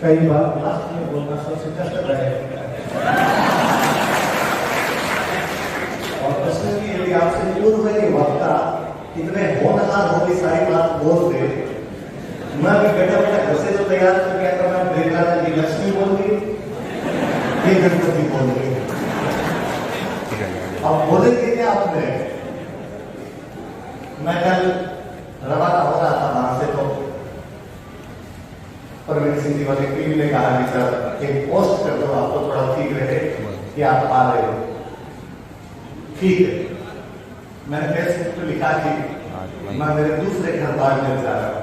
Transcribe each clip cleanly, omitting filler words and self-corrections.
कई बार लास्ट में बोलना सबसे कष्ट है। और प्रश्न की यदि आपसे पूर्व में वक्ता इतने होनहार हो गई सारी बात बोल दे, मैं भी बैठा बैठा घर से जो तैयार कर क्या करना, देख रहा था कि लक्ष्मी बोल गई, ये गणपति बोल गई। अब बोलेंगे क्या आपने? मैं कल रवाना हो रहा था वहां से, तो परवीन सिंह जी वाले टीवी ने कहा कि सर एक पोस्ट कर दो, आपको थोड़ा ठीक रहे कि आप आ रहे हो। ठीक है, मैंने फेसबुक पे लिखा कि मैं मेरे दूसरे घर बार में जा रहा हूं।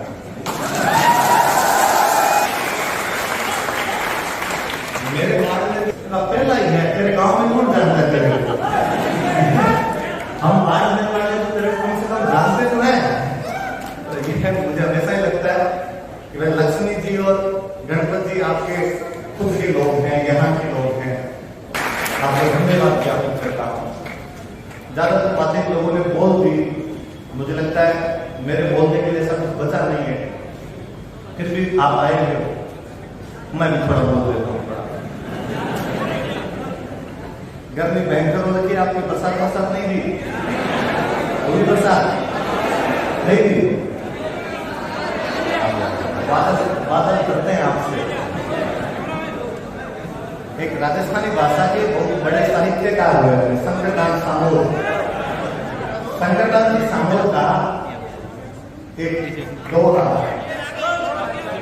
मेरे बारे में पहला ही है, तेरे गांव में कौन जानता है तेरे को? हम बाहर में वाले तो तेरे कम से कम जानते तो हैं। तो ये मुझे हमेशा ही लगता है कि भाई लक्ष्मी जी और गणपति जी आपके खुद के लोग हैं, यहाँ के लोग हैं। आपको धन्यवाद ज्ञापन करता हूँ। ज्यादातर बातें लोगों ने बोल दी, मुझे लगता है मेरे बोलने के लिए सब कुछ बचा नहीं है, फिर भी आप आए हो, मैं भी थोड़ा बोल देता हूँ। गर्मी भयंकर हो रही है, आपकी बरसात नहीं दी? कोई बरसात नहीं दी? बादल करते हैं आपसे। एक राजस्थानी भाषा के बहुत बड़े साहित्यकार हुए हैं, शंकरदास सामोल। शंकरदास जी सामोल का एक दोहा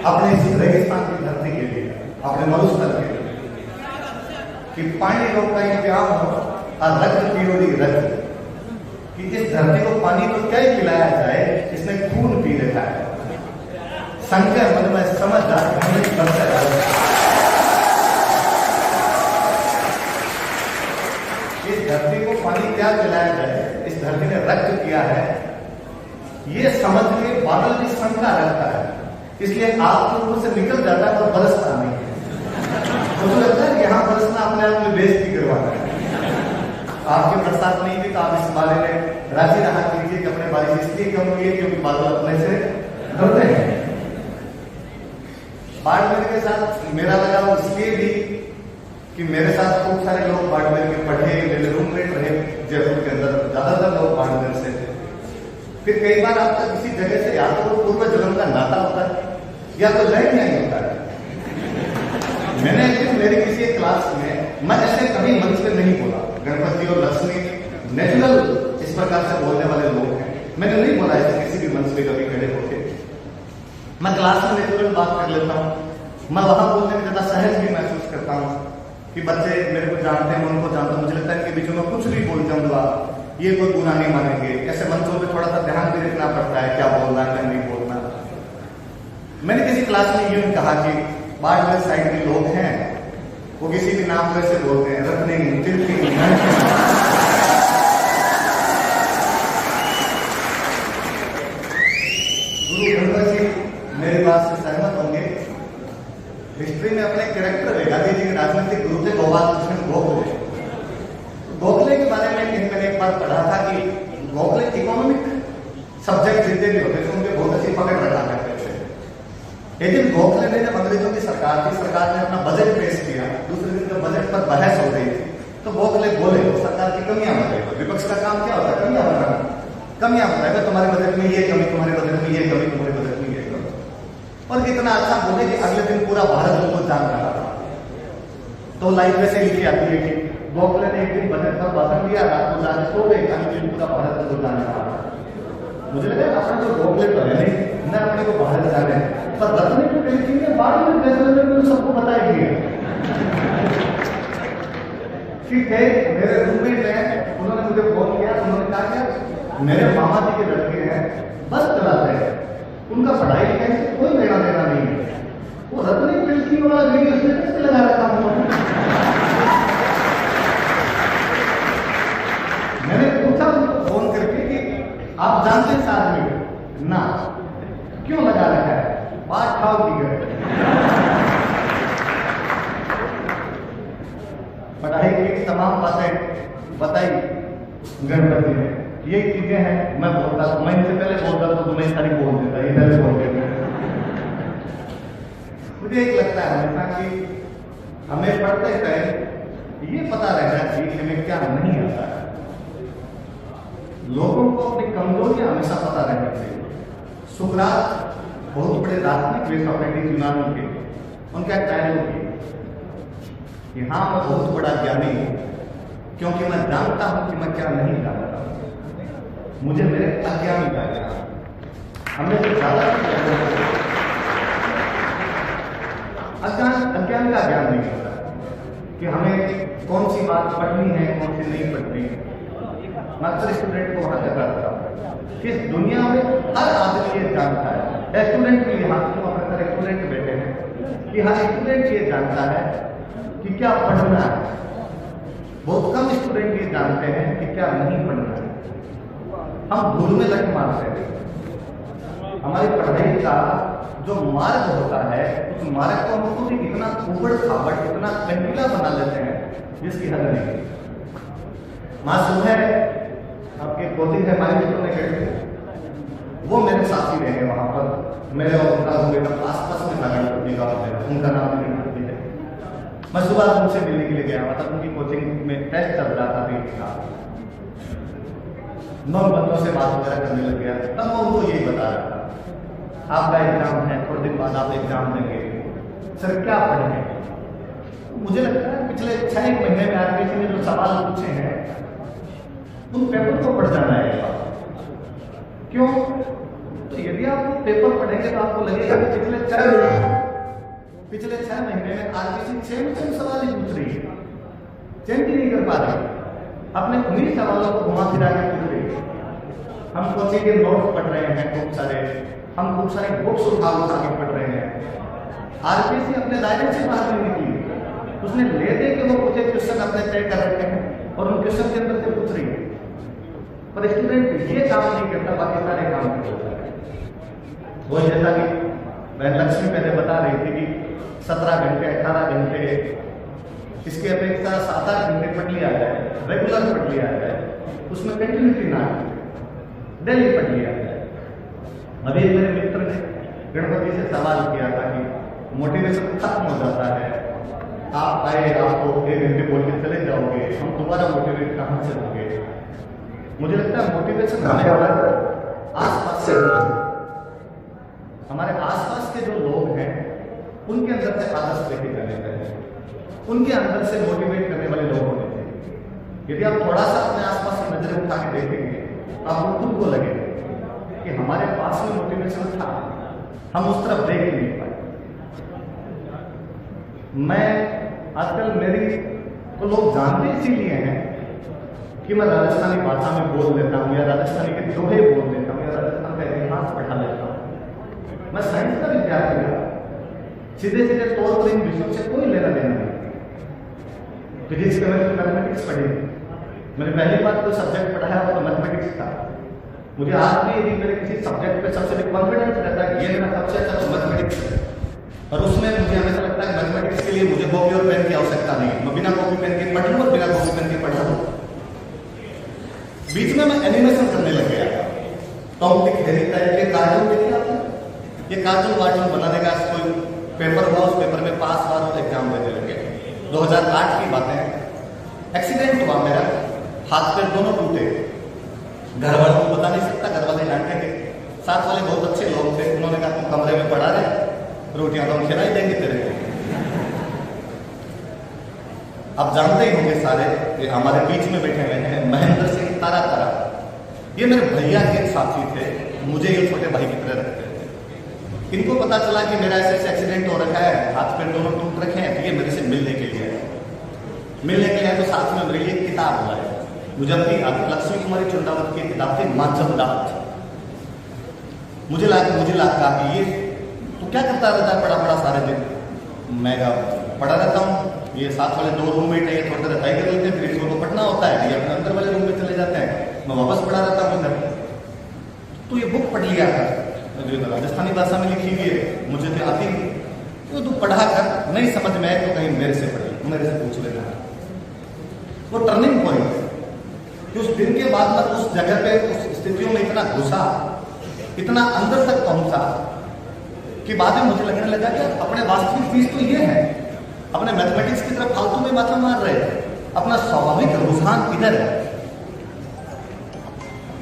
अपने इस रेगिस्तान की धरती के लिए, अपने मरुस्थल के लिए, कि पानी लोग का ही प्याम हो और रक्त पियोरी रक्त, कि इस धरती को पानी तो क्या ही पिलाया जाए, इसने खून पी लेता है। शंकर मन में समझदार इस धरती को पानी क्या पिलाया जाए, इस धरती ने रक्त किया है, ये समझ के बादल भी शंका रखता है, इसलिए आप तो ऊपर से निकल जाता है और बरसता नहीं है। मुझे लगता है कि यहाँ बरसना अपने आप में बेइज्जती करवाना है। आपकी बरसात नहीं थी तो आप इस बारे में राजी रहा कीजिए कि अपने बारिश इसलिए कम हुई है क्योंकि बादल अपने से डरते हैं। बाड़मेर के साथ मेरा लगाव इसलिए भी कि मेरे साथ खूब सारे लोग बाड़मेर के पढ़े, मेरे रूममेट रहे जयपुर के अंदर, ज्यादातर लोग बाड़मेर से थे। फिर कई बार आपका किसी जगह से या तो पूर्व जन्म का नाता होता है या तो लैंड नहीं होता है। मैंने एक दिन मेरी किसी क्लास में, मैं ऐसे कभी मंच पे नहीं बोला, गणपति और लक्ष्मी नेचुरल इस प्रकार से बोलने वाले लोग हैं, मैंने नहीं बोला ऐसे किसी भी मंच पे कभी खड़े होके। मैं क्लास में नेचुरल बात कर लेता हूँ, मैं वहां बोलने में ज्यादा सहज भी महसूस करता हूँ कि बच्चे मेरे को जानते हैं, मैं उनको जानता हूँ। मुझे लगता है कि बीचों में कुछ भी बोल जाऊंगा, ये कोई गुनाह नहीं मानेंगे। ऐसे मंचों पे थोड़ा सा ध्यान भी रखना पड़ता है, क्या बोलना है क्या नहीं बोलना। मैंने किसी क्लास में यूं कहा कि बाड़मेर साइड के लोग हैं, वो किसी भी नाम पर से बोलते हैं, रत्नी तिलकी। गुरु गणपत जी मेरी बात से सहमत होंगे। हिस्ट्री में अपने कैरेक्टर है, गांधी जी के राजनीतिक गुरु थे गोपाल कृष्ण गोखले। गोखले के बारे में मैंने एक बार पढ़ा था कि गोखले इकोनॉमिक सब्जेक्ट जितने भी होते थे उनके बहुत अच्छी पकड़ रखा करते थे। लेकिन गोखले ने जब अंग्रेजों की सरकार थी, सरकार ने अपना बजट पेश किया, दूसरे दिन जब बजट पर बहस हो रही थी तो गोखले बोले सरकार की कमियां बताएगा। विपक्ष का काम क्या होता है? कमियां बताना, कमियां बताएगा, तुम्हारे बजट में ये कमी, तुम्हारे बजट में ये कमी, तुम्हारे बजट में ये कमी। और इतना अच्छा बोले कि अगले दिन पूरा भारत उनको जान रहा था। तो लाइफ में से लिखी आती है कि गोखले ने एक दिन बजट पर भाषण दिया, रात को जाके सो गए, अगले दिन पूरा भारत उनको जान रहा था। मुझे लगा अपना जो गोखले तो है नहीं, न अपने को बाहर जाने, पर रत्नी को कहीं चीजें बाद में फैसले में सबको बताएगी। ठीक है, मेरे रूममेट हैं, उन्होंने मुझे फोन किया, उन्होंने कहा क्या मेरे मामा जी के लड़के हैं, बस चलाते हैं, उनका पढ़ाई लिखाई से कोई लेना देना नहीं है। वो रत्नी तिलकी वाला वीडियो स्टेटस पे लगा रखा उन्होंने। मैंने पूछा उनको फोन करके कि आप जानते हैं इस आदमी को? ना। क्यों लगा रखा है? बात खाओ की गए। पढ़ाई की तमाम बातें बताई गणपति ने, यही चीजें हैं। मैं बोलता, मैं इनसे पहले बोलता तो तुम्हें सारी बोल देता, ये पहले बोल देता। मुझे एक लगता है हमेशा कि हमें पढ़ते टाइम ये पता रहना चाहिए कि हमें क्या नहीं आता है। लोगों को अपनी कमजोरियां हमेशा पता रहनी चाहिए। सुकरात बहुत बड़े दार्शनिक वे सॉक्रेटिस यूनानी के, उनका डायलॉग कि हाँ मैं बहुत बड़ा ज्ञानी हूं क्योंकमैं जानता हूं कि मैं क्या नहीं जानता, मुझे मेरे अज्ञानी का ज्ञान, हमें तो ज्यादा अज्ञान का ज्ञान नहीं होता कि हमें कौन सी बात पढ़नी है कौन सी नहीं पढ़नी है। मैं अक्सर स्टूडेंट को वहां तक करता हूं कि इस दुनिया में हर आदमी ये जानता है, स्टूडेंट भी यहाँ स्टूडेंट बैठे हैं कि हर स्टूडेंट ये जानता है कि क्या पढ़ना है। बहुत कम स्टूडेंट ये जानते हैं कि क्या नहीं पढ़ना है। हम भूल में लट मारते हैं। हमारी पढ़ाई का जो मार्ग होता है उस मार्ग को हम खुद ही इतना उबड़ खाबड़ इतना कंटीला बना लेते हैं जिसकी हद नहीं। मां सुबह आपके कोचिंग है माइल ने वो मेरे साथी रहे वहां पर, मेरे और उनका बेटा आसपास में था, उनका नाम नहीं है। मैं सुबह उनसे मिलने के लिए गया, मतलब उनकी कोचिंग में टेस्ट चल रहा था, बीच था। 9 बंदों से बात वगैरह करने लग गया। तब वो उनको यही बता रहा था आपका एग्जाम है, थोड़े दिन बाद आप एग्जाम देंगे, सर क्या पढ़ेंगे। मुझे लगता है पिछले 6 महीने में आरबीसी ने जो सवाल पूछे हैं उन पेपर को पढ़ जाना है। क्यों? तो यदि आप पेपर पढ़ेंगे तो आपको लगेगा कि पिछले 6 महीने में आरबीसी 6 सवाल ही पूछ रही है, चेंज नहीं कर पा रही, अपने उन्हीं सवालों को घुमा फिरा के पूछ रही है। हम कोचिंग के नोट्स पढ़ रहे हैं खूब सारे, हम खूब सारे बुक्स उठा के पढ़ रहे हैं। आरबीसी अपने दायरे से बाहर नहीं निकली, उसने ले दे के वो कुछ क्वेश्चन अपने तय कर रखे हैं और उन क्वेश्चन के अंदर से पूछ रही है। पर स्टूडेंट ये काम नहीं करता, बाकी सारे काम करता है। वो जैसा कि मैं लक्ष्मी पहले बता रही थी कि 17 घंटे 18 घंटे इसके अपेक्षा 7-8 घंटे पढ़ लिया जाए, रेगुलर पढ़ लिया जाए, उसमें कंटिन्यूटी ना डेली पढ़ लिया जाए। अभी मेरे मित्र ने गणपति से सवाल किया था कि मोटिवेशन खत्म हो जाता है, आप आए आपको 1 घंटे बोल के चले जाओगे, हम दोबारा मोटिवेट कहाँ से होंगे। मुझे लगता है मोटिवेशन हमारे आसपास से, हमारे आसपास के जो लोग हैं उनके अंदर से आदर्श लेके जाने चाहिए, उनके अंदर से मोटिवेट करने वाले लोग होने चाहिए। यदि आप थोड़ा सा अपने आसपास की नजरें उठा के देखेंगे आपको खुद को लगेगा कि हमारे पास में मोटिवेशन था, हम उस तरफ देख नहीं पाए। मैं आजकल मेरी को लोग जानते इसीलिए हैं कि मैं राजस्थानी भाषा में बोल लेता हूँ या राजस्थानी के दोहे बोल लेता हूँ या राजस्थान का इतिहास पढ़ा लेता हूँ। मैं साइंस का विद्यार्थी था, सीधे सीधे तौर पर इन विषयों से कोई लेना देना नहीं। फिजिक्स केमिस्ट्री मैथमेटिक्स पढ़ी, मैंने पहली बार जो सब्जेक्ट पढ़ाया वो तो मैथमेटिक्स था। मुझे आज भी यदि मेरे किसी सब्जेक्ट पे सबसे कॉन्फिडेंस रहता है कि ये मेरा सबसे अच्छा तो मैथमेटिक्स है, और उसमें मुझे हमेशा लगता है कि मैथमेटिक्स के लिए मुझे कॉपी और पेन की आवश्यकता नहीं है, मैं बिना कॉपी पेन के पढ़ लूँ और बिना कॉपी पेन के पढ़ा लूँ। बीच में मैं एनिमेशन करने लग गया, टॉम डिक हैरी टाइप के कार्टून देखे आपने, ये कार्टून वार्टून बनाने का कोई पेपर हुआ, उस पेपर में पास हुआ और एग्जाम देने लगे। 2008 की बात है, एक्सीडेंट हुआ मेरा, हाथ पैर दोनों टूटे। घर वालों को बता नहीं सकता, घर वाले डांटेंगे। साथ वाले बहुत अच्छे लोग थे, उन्होंने कहा तुम कमरे में पड़ा रहे, रोटियां तो हम खिलाई देंगे तेरे को। आप जानते ही होंगे सारे, ये हमारे बीच में बैठे हुए हैं महेंद्र सिंह तारा। ये मेरे भैया के साथी थे, मुझे ये छोटे भाई की तरह रखते थे। इनको पता चला कि मेरा ऐसे एक्सीडेंट हो रखा है, हाथ पैर दोनों टूट रखे हैं, तो ये मेरे से मिलने के लिए तो साथ में मेरे लिए किताब लाए। मुझे अपनी लक्ष्मी कुमारी चुंडावत की किताब थी माचल दात। मुझे लगा कि ये तो क्या करता रहता है पढ़ा सारे दिन। मैं पढ़ा रहता हूँ, ये साथ वाले 2 रूममेट है, ये थोड़ी देर तय कर लेते हैं, फिर इसको पढ़ना होता है, ये अपने अंदर वाले रूम में चले जाते हैं, मैं वापस पढ़ा रहता हूँ घर। तो ये बुक पढ़ लिया था जो राजस्थानी भाषा में लिखी हुई है, मुझे तो आती नहीं, तो तू पढ़ा कर नहीं समझ में आए तो कहीं मेरे से पढ़, मेरे से पूछ लेना। वो टर्निंग पॉइंट कि उस दिन के बाद मैं उस जगह पे उस स्थितियों में इतना घुसा, इतना अंदर तक पहुंचा कि बाद में मुझे लगने लगा कि अपने वास्तविक चीज तो ये है, अपने मैथमेटिक्स की तरफ फालतू में माथा मार रहे थे, अपना स्वाभाविक रुझान इधर है।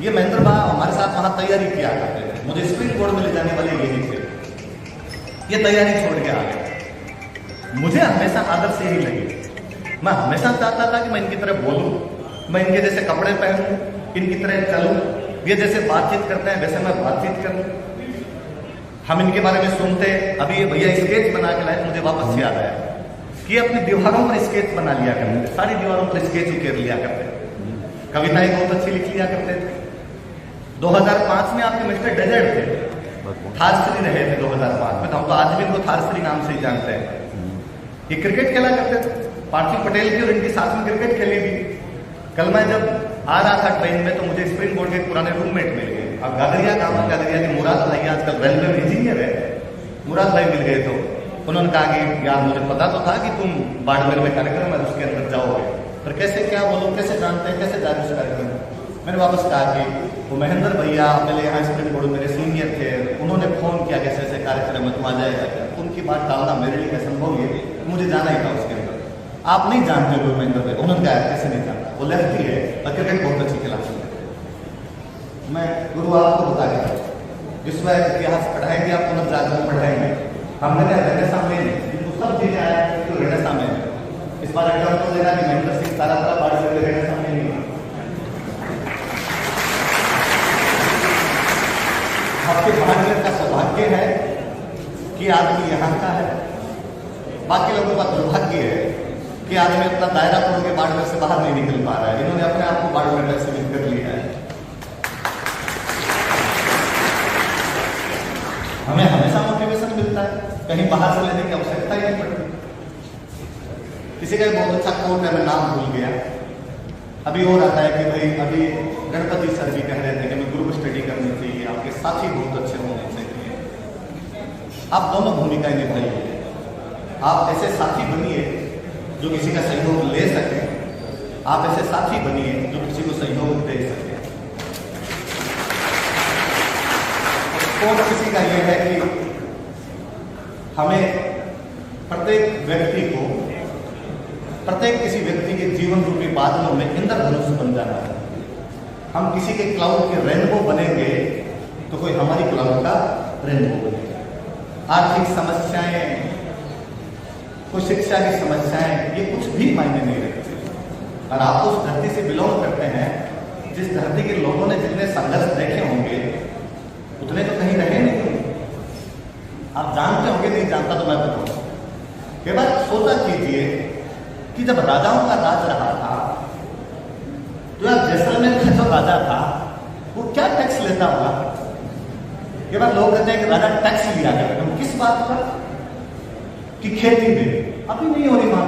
ये महेंद्र भाई हमारे साथ वहां तैयारी किया करते थे, मुझे स्प्रिंग बोर्ड में ले जाने वाले यही थे। ये तैयारी छोड़ के आ गए। मुझे हमेशा आदत से ही लगी, मैं हमेशा चाहता था कि मैं इनकी तरह बोलूं, मैं इनके जैसे कपड़े पहनूं, इनकी तरह चलूं, ये जैसे बातचीत करते हैं वैसे मैं बातचीत करूं। हम इनके बारे में सुनते, अभी ये भैया स्केच बना के लाए, मुझे वापस याद आया कि अपनी दीवारों पर स्केच बना लिया करते थे, सारी दीवारों पर स्केच ही कर लिया करते थे, कविताएं बहुत अच्छी लिख लिया करते थे। 2005 में आपके मिस्टर डेजर्ट थे, थारश्री रहे थे 2005 में, तो हम तो आज भी इनको थारश्री नाम से ही जानते हैं। ये क्रिकेट खेला करते थे, पार्थिव पटेल की और इनकी साथ में क्रिकेट खेली थी। कल मैं जब आ रहा था ट्रेन में तो मुझे स्प्रिंग बोर्ड के पुराने रूममेट मिल गए। अब गादरिया काम है, गादरिया के मुराद भाई आजकल रेलवे में इंजीनियर है, मुराद भाई मिल गए। तो उन्होंने कहा कि यार मुझे पता तो था कि तुम बाड़मेर में कार्यक्रम है उसके अंदर जाओगे, पर कैसे क्या बोलो, कैसे जानते हैं, कैसे जा रहे उस कार्यक्रम में। मैंने वापस कहा कि वो महेंद्र भैया पहले यहाँ स्प्रिंग बोर्ड मेरे सीनियर थे, उन्होंने फोन किया कैसे ऐसे कार्यक्रम है तुम आ जाएगा क्या। उनकी बात टालना मेरे लिए असंभव है, मुझे जाना ही था उसके अंदर। आप नहीं जानते हो महेंद्र भाई, उन्होंने कहा कैसे नहीं जानता, वो लड़की है और क्रिकेट बहुत अच्छी खिलाती है। मैं गुरु आपको बता गया, विश्व इतिहास पढ़ाएंगे आप पुनर्जागरण पढ़ाएंगे, हमने रेनेसां में इनको सब चीजें आया तो रेनेसां में इस बार अगर तो लेना कि महेंद्र सिंह सारा बाढ़ से रेनेसां में नहीं। आपके बाड़मेर का सौभाग्य है कि आदमी यहाँ का है, बाकी लोगों का दुर्भाग्य है कि आदमी अपना दायरा तोड़ के बाड़मेर से बाहर नहीं निकल पा रहा है। इन्होंने अपने आप को बाड़मेर से सीमित कर लिया है। हमें हमेशा मोटिवेशन मिलता है, कहीं बाहर से लेने की आवश्यकता ही नहीं पड़ती। किसी का बहुत अच्छा कोट है, मैं नाम भूल गया, अभी और आता है कि भाई अभी गणपति सर भी कह रहे थे कि हमें ग्रुप स्टडी करनी चाहिए, आपके साथी बहुत अच्छे होने चाहिए। आप दोनों भूमिकाएं निभाइए, आप ऐसे साथी बनिए जो किसी का सहयोग ले सके, आप ऐसे साथी बनिए जो किसी को सहयोग दे सके। और किसी का यह है कि हमें प्रत्येक किसी व्यक्ति के जीवन रूपी बादलों में इंद्रधनुष बन जाना है। हम किसी के क्लाउड के रेनबो बनेंगे तो कोई हमारी क्लाउड का रेनबो बनेगा। आर्थिक समस्याएं, कोई शिक्षा की समस्याएं, ये कुछ भी मायने नहीं रखते। और आप उस धरती से बिलोंग करते हैं, जिस धरती के लोगों ने जितने संघर्ष देखे होंगे उतने तो कहीं रहे नहीं होंगे। आप जानते होंगे, नहीं जानता तो मैं बताऊं। एक बार सोचा कीजिए कि जब राजाओं का राज रहा था तो यार जैसलमेर का जो राजा था वो क्या टैक्स लेता होगा। एक बार लोग कहते हैं कि राजा टैक्स लिया करते हैं, किस बात पर, कि खेती में अभी नहीं हो रही वहां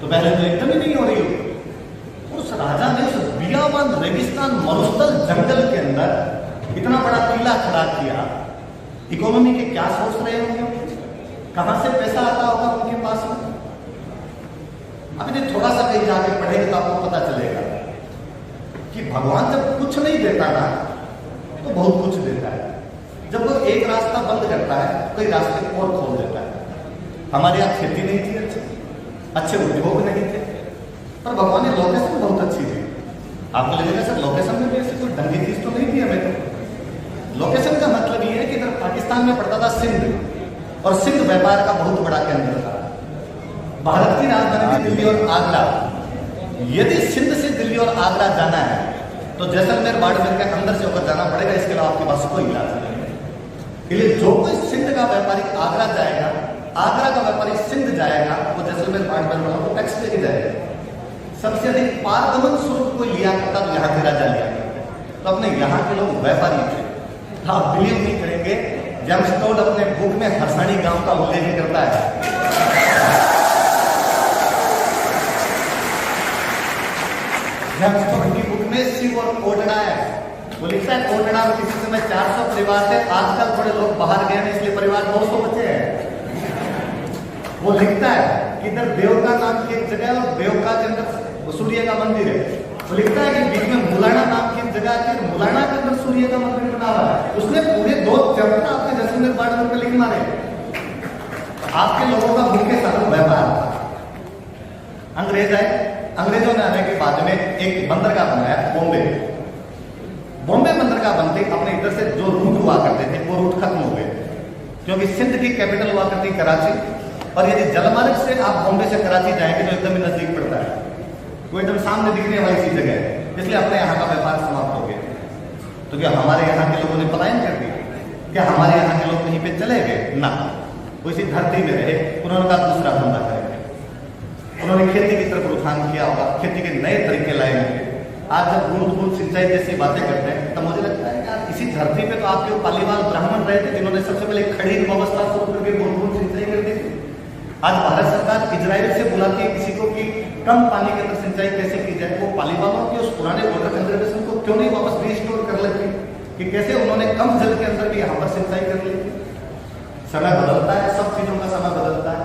तो पहले तो एकदम ही नहीं हो रही हो। उस राजा ने उस बियाबान रेगिस्तान मरुस्थल जंगल के अंदर इतना बड़ा किला खड़ा किया। इकोनॉमी के क्या सोच रहे होंगे, कहां से पैसा आता होगा उनके पास में। अभी थोड़ा सा कहीं जाके पढ़ेंगे तो आपको पता चलेगा कि भगवान जब कुछ नहीं देता ना तो बहुत कुछ देता है। जब वो एक रास्ता बंद करता है कई रास्ते और खोल देता है। हमारे यहाँ खेती नहीं थी, अच्छे उद्योग नहीं थे, पर भगवान ने लोकेशन बहुत अच्छी थी। आपको लगेगा सर लोकेशन में भी ऐसी कोई ढंगी चीज तो नहीं थी हमें तो। लोकेशन का मतलब ये है कि इधर पाकिस्तान में पड़ता था सिंध, और सिंध व्यापार का बहुत बड़ा केंद्र था। भारत की राजधानी थी दिल्ली और आगरा। यदि सिंध से दिल्ली और आगरा जाना है तो जैसलमेर बाड़मेर के अंदर से होकर जाना पड़ेगा, इसके अलावा आपके पास कोई इलाज नहीं है। इसलिए जो कोई सिंध का व्यापारी आगरा जाएगा, आगरा का व्यापारी सिंध जाएगा, वो जैसलमेर बाड़मेर वालों को टैक्स लेके जाएगा। सबसे अधिक पारगमन शुल्क कोई लिया करता तो यहाँ के राजा लिया करते, तो अपने यहाँ के लोग व्यापारी थे। आप बिलीव नहीं करेंगे, जेम्स टोड अपने बुक में हरसाणी गांव का उल्लेख करता है। जेम्स टोड की बुक में शिव और कोटड़ा है, वो लिखता है कोटड़ा में किसी समय 400 परिवार थे, आजकल थोड़े लोग बाहर गए हैं इसलिए परिवार 200 बचे हैं। वो लिखता है कि इधर देवका नाम की एक जगह है और देवका के अंदर सूर्य का मंदिर है। वो लिखता है कि बीच में मुलाना नाम की एक जगह है, मुलाना के अंदर सूर्य का मंदिर बना समय उसने पूरे 2 चैप्टर आपके जैसलमेर बाड़मेर पे लिख मारे। आपके लोगों का मुख्य साधन व्यापार था। अंग्रेज आए, अंग्रेजों ने आने के बाद में एक बंदरगाह बनाया बॉम्बे। बॉम्बे बंदरगाह बनते अपने इधर से जो रूट हुआ करते थे वो रूट खत्म हो गए, क्योंकि सिंध की कैपिटल हुआ करती कराची, और यदि जलमार्ग से आप बॉम्बे से कराची जाएंगे तो एकदम ही नजदीक पड़ता है, वो एकदम सामने दिखने वाली सी जगह है, इसलिए अपने यहाँ का व्यापार समाप्त हो गया। तो क्या हमारे यहाँ के लोगों ने पलायन कर दिया? क्या हमारे यहाँ के लोग कहीं पे चले गए? ना, वो इसी धरती में रहे। उन्होंने कहा दूसरा धंधा करेंगे। उन्होंने खेती की तरफ रुझान किया होगा, खेती के नए तरीके लाए होंगे। आज जब बूंद बूंद सिंचाई जैसी बातें करते हैं तो मुझे लगता है यार इसी धरती पे तो आपके पालीवाल ब्राह्मण रहे थे जिन्होंने सबसे पहले खड़ी व्यवस्था शुरू करके बूंद बूंद सिंचाई कर दी थी। आज भारत सरकार इजराइल से बुलाती है किसी को कि कम पानी के अंदर सिंचाई कैसे की जाए। वो पालीवालों के उस पुराने वाटर कंजर्वेशन को क्यों नहीं वापस रिस्टोर कर लेती कि कैसे उन्होंने कम जल के अंदर भी यहाँ पर सिंचाई कर ली। समय बदलता है, सब चीजों का समय बदलता है।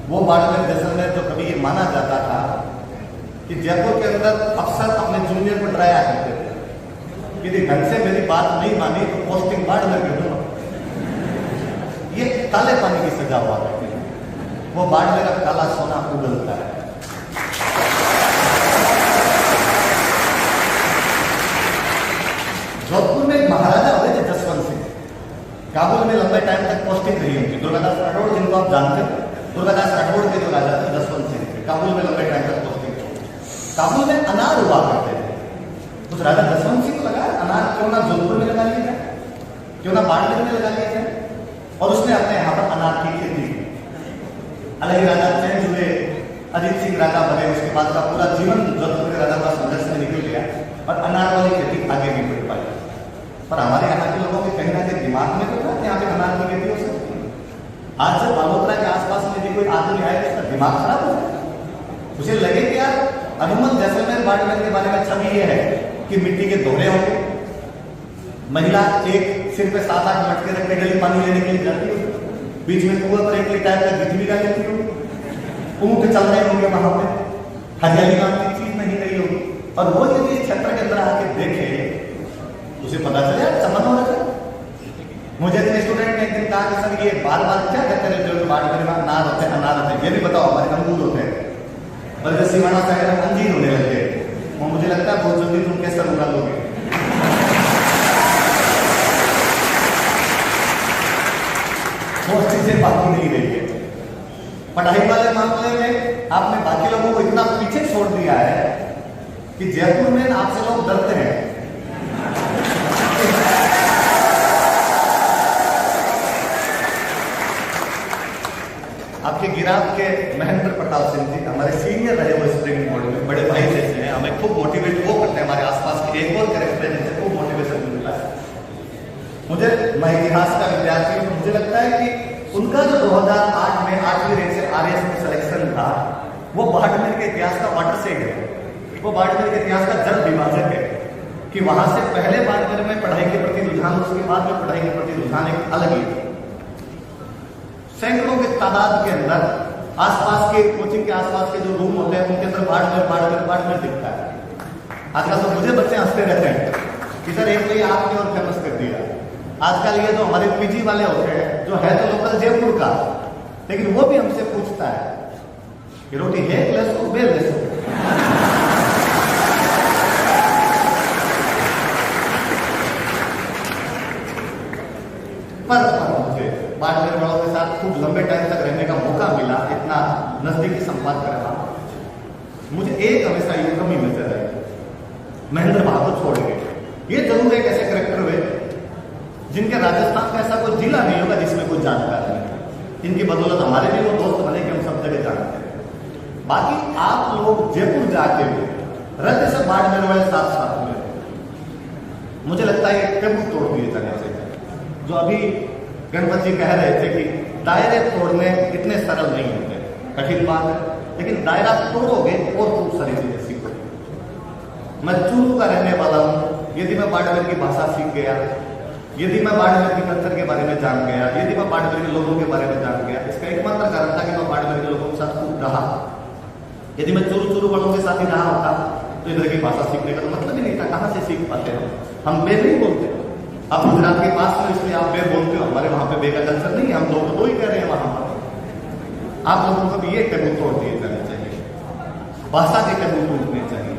वो बाड़मेर जैसलमेर जो कभी ये माना जाता था कि जयपुर के अंदर अफसर अपने जूनियर को डराया करते थे, यदि ढंग से मेरी बात नहीं मानी तो पोस्टिंग बाड़मेर कर दूंगा, ये काले पानी की सजा हुआ करती है। वो बाड़मेर का काला सोना उगलता है। जोधपुर में एक महाराजा हुए थे जसवंत सिंह, काबुल में लंबे टाइम तक पोस्टिंग रही उनकी। दुर्गादास राठौड़ जिनको आप जानते हैं, दुर्गादास राठौड़ के जो राजा थे जसवंत सिंह थे, काबुल में लंबे टाइम तक पोस्टिंग। काबुल में अनार हुआ करते थे। उस राजा जसवंत सिंह को लगा अनार क्यों ना जोधपुर में लगा लिया जाए, क्यों ना बाड़मेर में लगा लिया जाए, और उसने अपने यहाँ पर अनार की खेती की। अलग ही राजा चेंज हुए, अजीत सिंह राजा बने, उसके बाद का पूरा जीवन जोधपुर के राजा का संघर्ष में निकल गया और अनार वाली खेती आगे नहीं बढ़ पाई। पर हमारे यहाँ के लोगों के कहीं ना कहीं दिमाग में तो था यहाँ पे अनार की खेती हो सकती है। आज जब बालोतरा के आसपास में यदि कोई आदमी आए तो उसका दिमाग खराब हो जाए, उसे लगे कि यार हनुमत जैसलमेर बाड़मेर के बारे में छवि ये है कि मिट्टी के दोहरे होंगे, महिला एक सिर पे 7-8 मटके रख के गली पानी लेने के लिए जाती होगी, बीच में कुआं पर एक टाइप का गिद्ध भी डाल लेती होगी, ऊंट चल रहे होंगे वहां पे, हरियाली नाम की चीज नहीं रही होगी। और वो यदि क्षेत्र के अंदर आके देखे उसे पता चले यार चमन हो रहा है। मुझे अपने स्टूडेंट ने एक दिन कहा कि सर ये बार बार क्या कहते हैं जो बाड़मेर में अनार होते हैं, अनार होते हैं, ये भी बताओ हमारे अंगूर होते हैं, और जैसे सिवाना सागर में अंजीर होने लगे। और मुझे लगता है बहुत जल्दी तुम कैसे उड़ा लोगे। बहुत चीजें बाकी नहीं रही है। पढ़ाई वाले मामले में आपने बाकी लोगों को इतना पीछे छोड़ दिया है कि जयपुर में आपसे लोग डरते हैं। आपके गिराव के महेंद्र प्रताप सिंह जी हमारे सीनियर रहे वो स्प्रिंग बोर्ड में, बड़े भाई जैसे हैं, हमें खूब मोटिवेट वो करते हैं। हमारे आसपास के एक और कैरेक्टर है जिनसे खूब मोटिवेशन मिलता है। मुझे, मैं इतिहास का विद्यार्थी हूँ, मुझे लगता है कि उनका जो 2008 में 8वीं रैंक से आरएस में सिलेक्शन था वो बाड़मेर के इतिहास का वाटरशेड है, वो बाड़मेर के इतिहास का जल विभाजक है कि वहां से पहले बाड़मेर में पढ़ाई के प्रति रुझान, उसके बाद में पढ़ाई के प्रति रुझान एक अलग ही। सैकड़ों की तादाद के अंदर आसपास के कोचिंग के आसपास के जो रूम होते हैं उनके अंदर बाड़मेर दिखता है। आजकल तो मुझे बच्चे हंसते रहते हैं कि सर एक तो ये आपने और फेमस कर दिया। आजकल ये जो हमारे पीजी वाले होते हैं जो है तो लोकल जयपुर का, लेकिन वो भी हमसे पूछता है कि रोटी है लेस हो बेल लेस हो। पर मुझे बाड़मेर वालों के साथ खूब लंबे टाइम तक रहने का मौका मिला, इतना नजदीकी संवाद कर रहा। मुझे एक हमेशा ये कमी नजर आई, महेंद्र बहादुर छोड़ के। ये जरूर एक ऐसे करेक्टर हुए जिनके राजस्थान का ऐसा कोई जिला नहीं होगा जिसमें कोई जानकार नहीं। इनकी बदौलत हमारे भी वो दोस्त बने कि हम सब जगह जानते हैं। बाकी आप लोग जयपुर जाके भी रहते सब बाड़मेर वाले साथ साथ में, मुझे लगता है ये टेबू तोड़ दिए जाने चाहिए। जो अभी गणपत जी कह रहे थे कि दायरे तोड़ने इतने सरल नहीं होते, कठिन बात है, लेकिन दायरा तोड़ोगे और खूब सारी चीजें सीखोगे। मैं चूरू का रहने वाला हूँ, यदि मैं बाड़मेर की भाषा सीख गया, यदि मैं बाड़मेर के कल्चर के बारे में जान गया, यदि मैं बाड़मेर के लोगों के बारे में जान गया, इसका एकमात्र कारण था कि मैं बाड़मेर के लोगों के साथ खूब रहा। यदि मैं चूरू वालों के साथ ही रहा होता तो इधर की भाषा सीखने का तो मतलब ही नहीं था। कहाँ से सीख पाते हैं हम? बे नहीं बोलते, आप गुजरात के पास हो इसलिए आप बे बोलते हो, हमारे वहां पे बे का कल्चर नहीं है, हम लोग दो ही कह रहे हैं वहां पर। आप लोगों को भी ये टेबू तोड़ दिए जाने चाहिए, भाषा के टेबू टूटने चाहिए।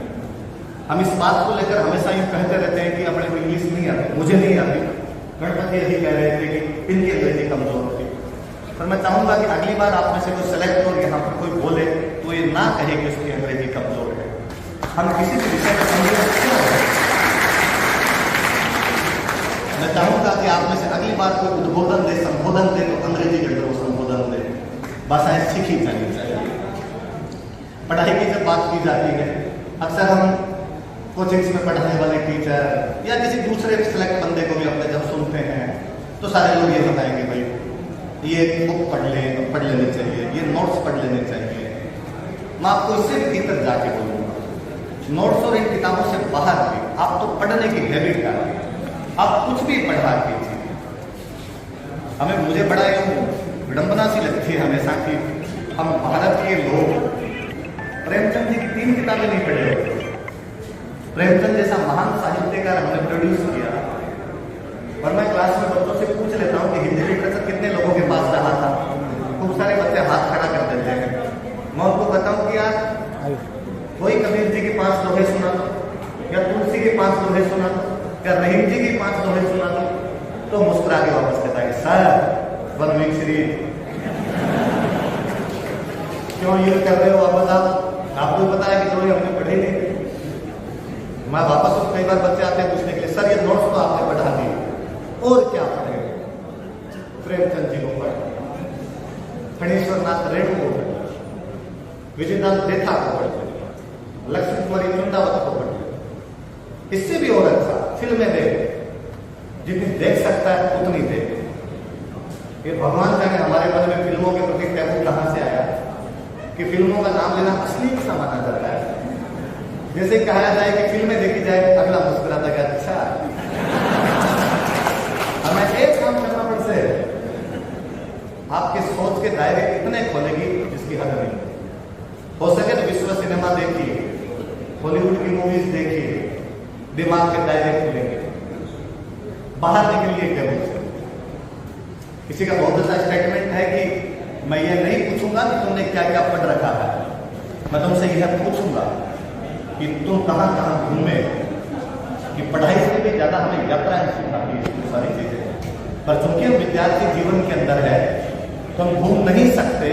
हम इस बात को लेकर हमेशा यूं कहते रहते हैं कि अपने को इंग्लिश नहीं आती, मुझे नहीं आती। गणपति यही कह रहे थे कि इनकी अंग्रेजी कमजोर थी। पर मैं चाहूंगा कि अगली बार आप में से कोई सेलेक्ट हो यहाँ पर कोई बोले तो ये ना कहे कि उसकी अंग्रेजी कमजोर है। हम किसी भी विषय में कमजोर क्यों है? मैं चाहूंगा कि आप में से अगली बार कोई उद्बोधन दे, संबोधन दे तो अंग्रेजी के अंदर वो संबोधन दे। भाषाएं सीखी जानी चाहिए। पढ़ाई की जब बात की जाती है, अक्सर हम कोचिंग्स में पढ़ाने वाले टीचर या किसी दूसरे सिलेक्ट बंदे को भी अपने जब सुनते हैं तो सारे लोग ये बताएंगे भाई ये बुक पढ़ लेनी चाहिए, ये नोट्स पढ़ लेने चाहिए। मैं आपको इससे भीतर जाके बोलूँगा, नोट्स और इन किताबों से बाहर भी आप तो पढ़ने की हैबिट डालिए। आप कुछ भी पढ़ा कीजिए। मुझे बड़ा विडंबना सी लगती है हमेशा कि हम भारत के लोग प्रेमचंद जी की 3 किताबें नहीं पढ़े होते। प्रेमचंद जैसा महान साहित्यकार हमने प्रोड्यूस किया, और मैं क्लास में बच्चों से पूछ लेता हूँ कि हिंदी लिटरेचर कितने लोगों के पास रहा था। खूब सारे बच्चे हाथ खड़ा कर देते हैं। मैं उनको बताऊँ कि यार कोई कबीर जी के 5 दोहे सुना दो, या तुलसी के 5 दोहे सुना दो, या रहीम जी की 5 दोहे सुना दो, तो मुस्कुरा के वापस कहता है सर वनवीक श्री क्यों ये कर रहे हो वापस आप? आपको पता है कि जो हमने पढ़े नहीं। मैं वापस कई बार बच्चे आते हैं पूछने के लिए, सर ये नोट्स तो आपने पढ़ा दिए और क्या पढ़े? प्रेमचंद जी को पढ़े, फणीश्वर नाथ रेणु को पढ़े, विजयनाथ देथा को पढ़े, लक्ष्मी कुमारी वृंदावत को पढ़े। इससे भी और अच्छा फिल्में देख, जितनी देख सकता है उतनी देख। ये भगवान जाने हमारे मन में फिल्मों के प्रति टैबू कहां से आया कि फिल्मों का नाम लेना अश्लील सा माना जाता है। जैसे कहा जाए कि फिल्में देखी जाए, अगला मुस्कुराता है अच्छा। हमें एक काम करना पड़ता है, आपके सोच के दायरे इतने खोलेगी जिसकी हद नहीं। हो सके तो विश्व सिनेमा देखिए, हॉलीवुड की मूवीज देखिए, दिमाग के दायरे खुलेंगे। बाहर निकलिए टेबल से। किसी का बहुत अच्छा स्टेटमेंट है कि मैं ये नहीं पूछूंगा कि तुमने क्या क्या पढ़ रखा है, मैं तुमसे यह पूछूंगा कि तुम कहां कहां घूमे। कि पढ़ाई से भी ज्यादा हमें यात्राएं सिखाती है सारी चीजें। पर चूंकि हम विद्यार्थी जीवन के अंदर है तो हम घूम नहीं सकते,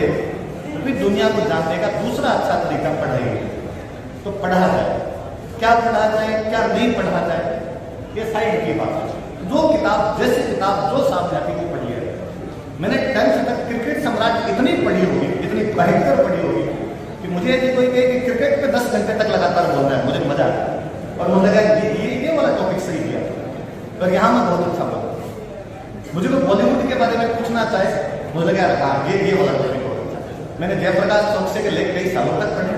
तो फिर दुनिया को जानने का दूसरा अच्छा तरीका पढ़ाई है। तो पढ़ा जाए, क्या पढ़ा जाए क्या नहीं पढ़ा जाए ये साइड की बात है। जो किताब जैसे किताब जो सामने आती वो पढ़ी है। मैंने 10th तक क्रिकेट सम्राट इतनी पढ़ी होगी, इतनी भयंकर पढ़ी होगी कि मुझे यदि कोई कहे कि क्रिकेट पे 10 घंटे तक लगातार बोलना है, मुझे मजा आता है। और मुझे लगा ये वाला टॉपिक सही किया, पर यहाँ मैं बहुत अच्छा बोला। मुझे कोई बॉलीवुड के बारे में पूछना चाहे, मुझे लगा हाँ ये वाला टॉपिक बहुत अच्छा। मैंने जयप्रकाश चौकसे के लेख कई सालों तक पढ़े।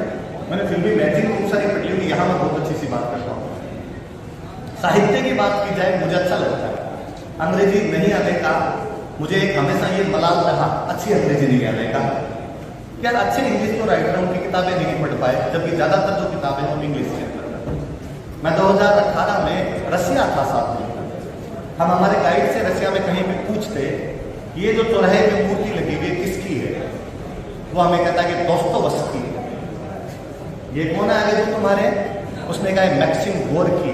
मैंने फिल्मी मैगजीन खूब सारी पढ़ी होगी, यहाँ मैं बहुत अच्छी सी बात करता हूँ। साहित्य की बात की जाए मुझे अच्छा लगता है। अंग्रेजी नहीं आने का मुझे एक हमेशा ये मलाल रहा, अच्छी अंग्रेजी नहीं आने का। यार अच्छे इंग्लिश तो राइटरों की किताबें नहीं पढ़ पाए, जबकि ज्यादातर जो किताबें हैं वो इंग्लिश के अंदर। मैं 2018 में रसिया था साथ में। हम हमारे गाइड से रसिया में कहीं भी पूछते ये जो चौराहे में मूर्ति लगी हुई किसकी है, वो हमें कहता है कि दोस्तोवस्की है। ये कौन है आगे जो तुम्हारे? उसने कहा मैक्सिम गोर्की।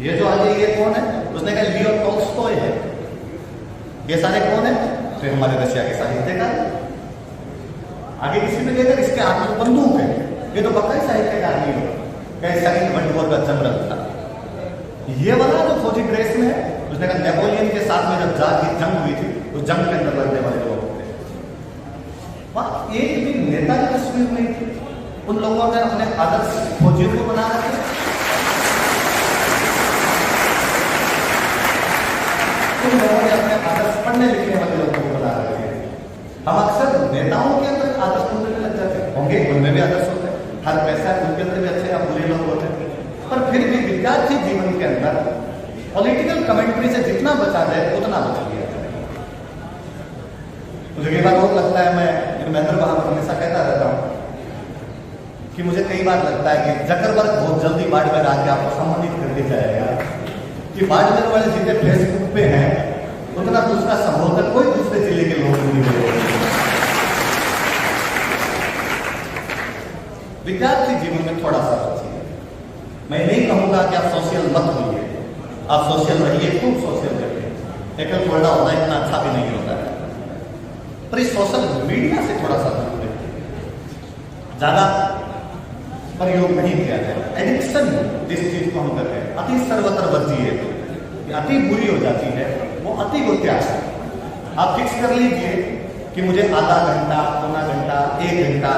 ये जो आगे ये कौन है? उसने कहा लियो टॉल्स्टॉय है। ये सारे कौन है? तो हमारे रशिया के साहित्यकार। आगे किसी ने देखा इसके हाथ में बंदूक है, ये तो पक्का ही साहित्यकार नहीं हो। सेकंड वर्ल्ड वॉर का जनरल था। ये वाला जो फौजी ड्रेस में है, उसने कहा नेपोलियन के साथ में जब जाके जंग हुई थी उस जंग के अंदर लड़ने वाले लोग थे। वहां एक भी नेता की तस्वीर नहीं थी। उन लोगों ने अपने आदर्श फौजियों को बना रखे। उन लोगों ने अपने आदर्श पढ़ने लिखने वाले लोगों को बना रखे। हम अक्सर नेताओं के अंदर आदर्श ढूंढने लग जाते होंगे, उनमें भी आदर्श होते हैं। हर पैसा उनके अंदर भी अच्छे या बुरे लोग होते हैं। पर फिर भी विद्यार्थी जीवन के अंदर पॉलिटिकल कमेंट्री से जितना बचा जाए उतना बच लिया जाए। मुझे कई बार बहुत लगता है, मैं महेंद्र वहां पर हमेशा कहता रहता हूँ कि मुझे कई बार लगता है कि जकरबर्ग बहुत जल्दी बाढ़ में आके आपको सम्मानित कर दिया जाएगा। कि बाड़मेर वाले जितने फेसबुक पे हैं उतना दूसरा संबोधन कोई दूसरे जिले के लोग नहीं मिले। विद्यार्थी जीवन में थोड़ा सा सोचिए। मैं नहीं कहूंगा कि आप सोशल मत होइए, आप सोशल रहिए, खूब सोशल करिए, एकल थोड़ा होना इतना अच्छा भी नहीं होता है, पर इस सोशल मीडिया से थोड़ा सा दूर रहिए। ज्यादा प्रयोग नहीं किया जाए। एडिक्शन जिस चीज को हम करते हैं अति सर्वत्र बचिए, अति बुरी हो जाती है, वो अति को त्याग है। आप फिक्स कर लीजिए कि मुझे आधा घंटा, पौना घंटा, 1 घंटा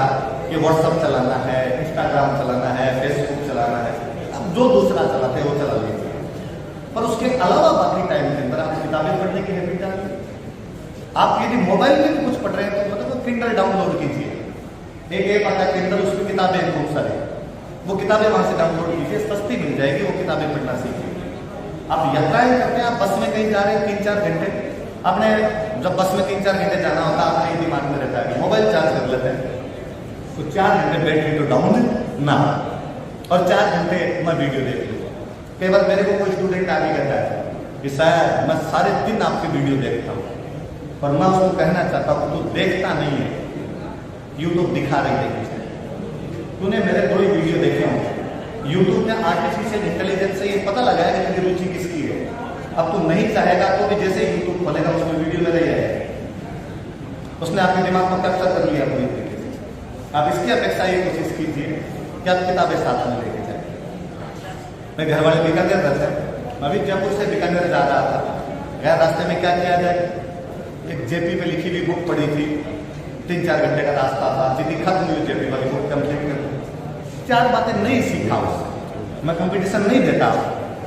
ये व्हाट्सअप चलाना है, इंस्टाग्राम चलाना है, फेसबुक चलाना है, अब जो दूसरा चलाते हैं वो चला लीजिए, पर उसके अलावा बाकी टाइम के अंदर आप किताबें पढ़ने की हैबिट डालिए। आप यदि मोबाइल में भी कुछ पढ़ रहे हैं तो मतलब किंडल डाउनलोड कीजिए, एक ऐप आता है किंडल, उसमें किताबें हैं खूब सारी, वो किताबें वहां से डाउनलोड कीजिए, सस्ती मिल जाएगी, वो किताबें पढ़ना सीखिए। आप यात्राएं करते हैं, आप बस में कहीं जा रहे हैं 3-4 घंटे, आपने जब बस में 3-4 घंटे जाना होता है आपके दिमाग में रहता है कि मोबाइल चार्ज कर लेते हैं, तो 4 घंटे बैटरी तो डाउन ना, और 4 घंटे मैं वीडियो देख लूँगा। कई बार मेरे को कोई स्टूडेंट आगे कहता है कि सर मैं सारे दिन आपकी वीडियो देखता हूँ, और मैं उसको कहना चाहता हूँ तू देखता नहीं है, यूट्यूब दिखा रही है, तूने मेरे 2 ही वीडियो देखे होंगे। यूट्यूब ने आर्टिफिशियल इंटेलिजेंस से ये पता लगाया कि तेरी रुचि किसकी है। अब तू नहीं चाहेगा तो भी जैसे यूट्यूब खोलेगा उसमें वीडियो में रही है, उसने आपके दिमाग को कैप्चर कर लिया पूरी तरीके से। आप इसकी अपेक्षा ये कोशिश कीजिए कि आप किताबें साथ में लेके जाए। मैं घर वाले बीकानेर रहते हैं, मैं भी जयपुर से बीकानेर जा रहा था, गया रास्ते में क्या किया जाए, एक जेपी पे लिखी हुई बुक पढ़ी थी, 3-4 घंटे का रास्ता था, जितनी खत्म हुई जेपी वाली बुक कंप्लीट कर 4 बातें नहीं सीखा उससे। मैं कंपटीशन नहीं देता,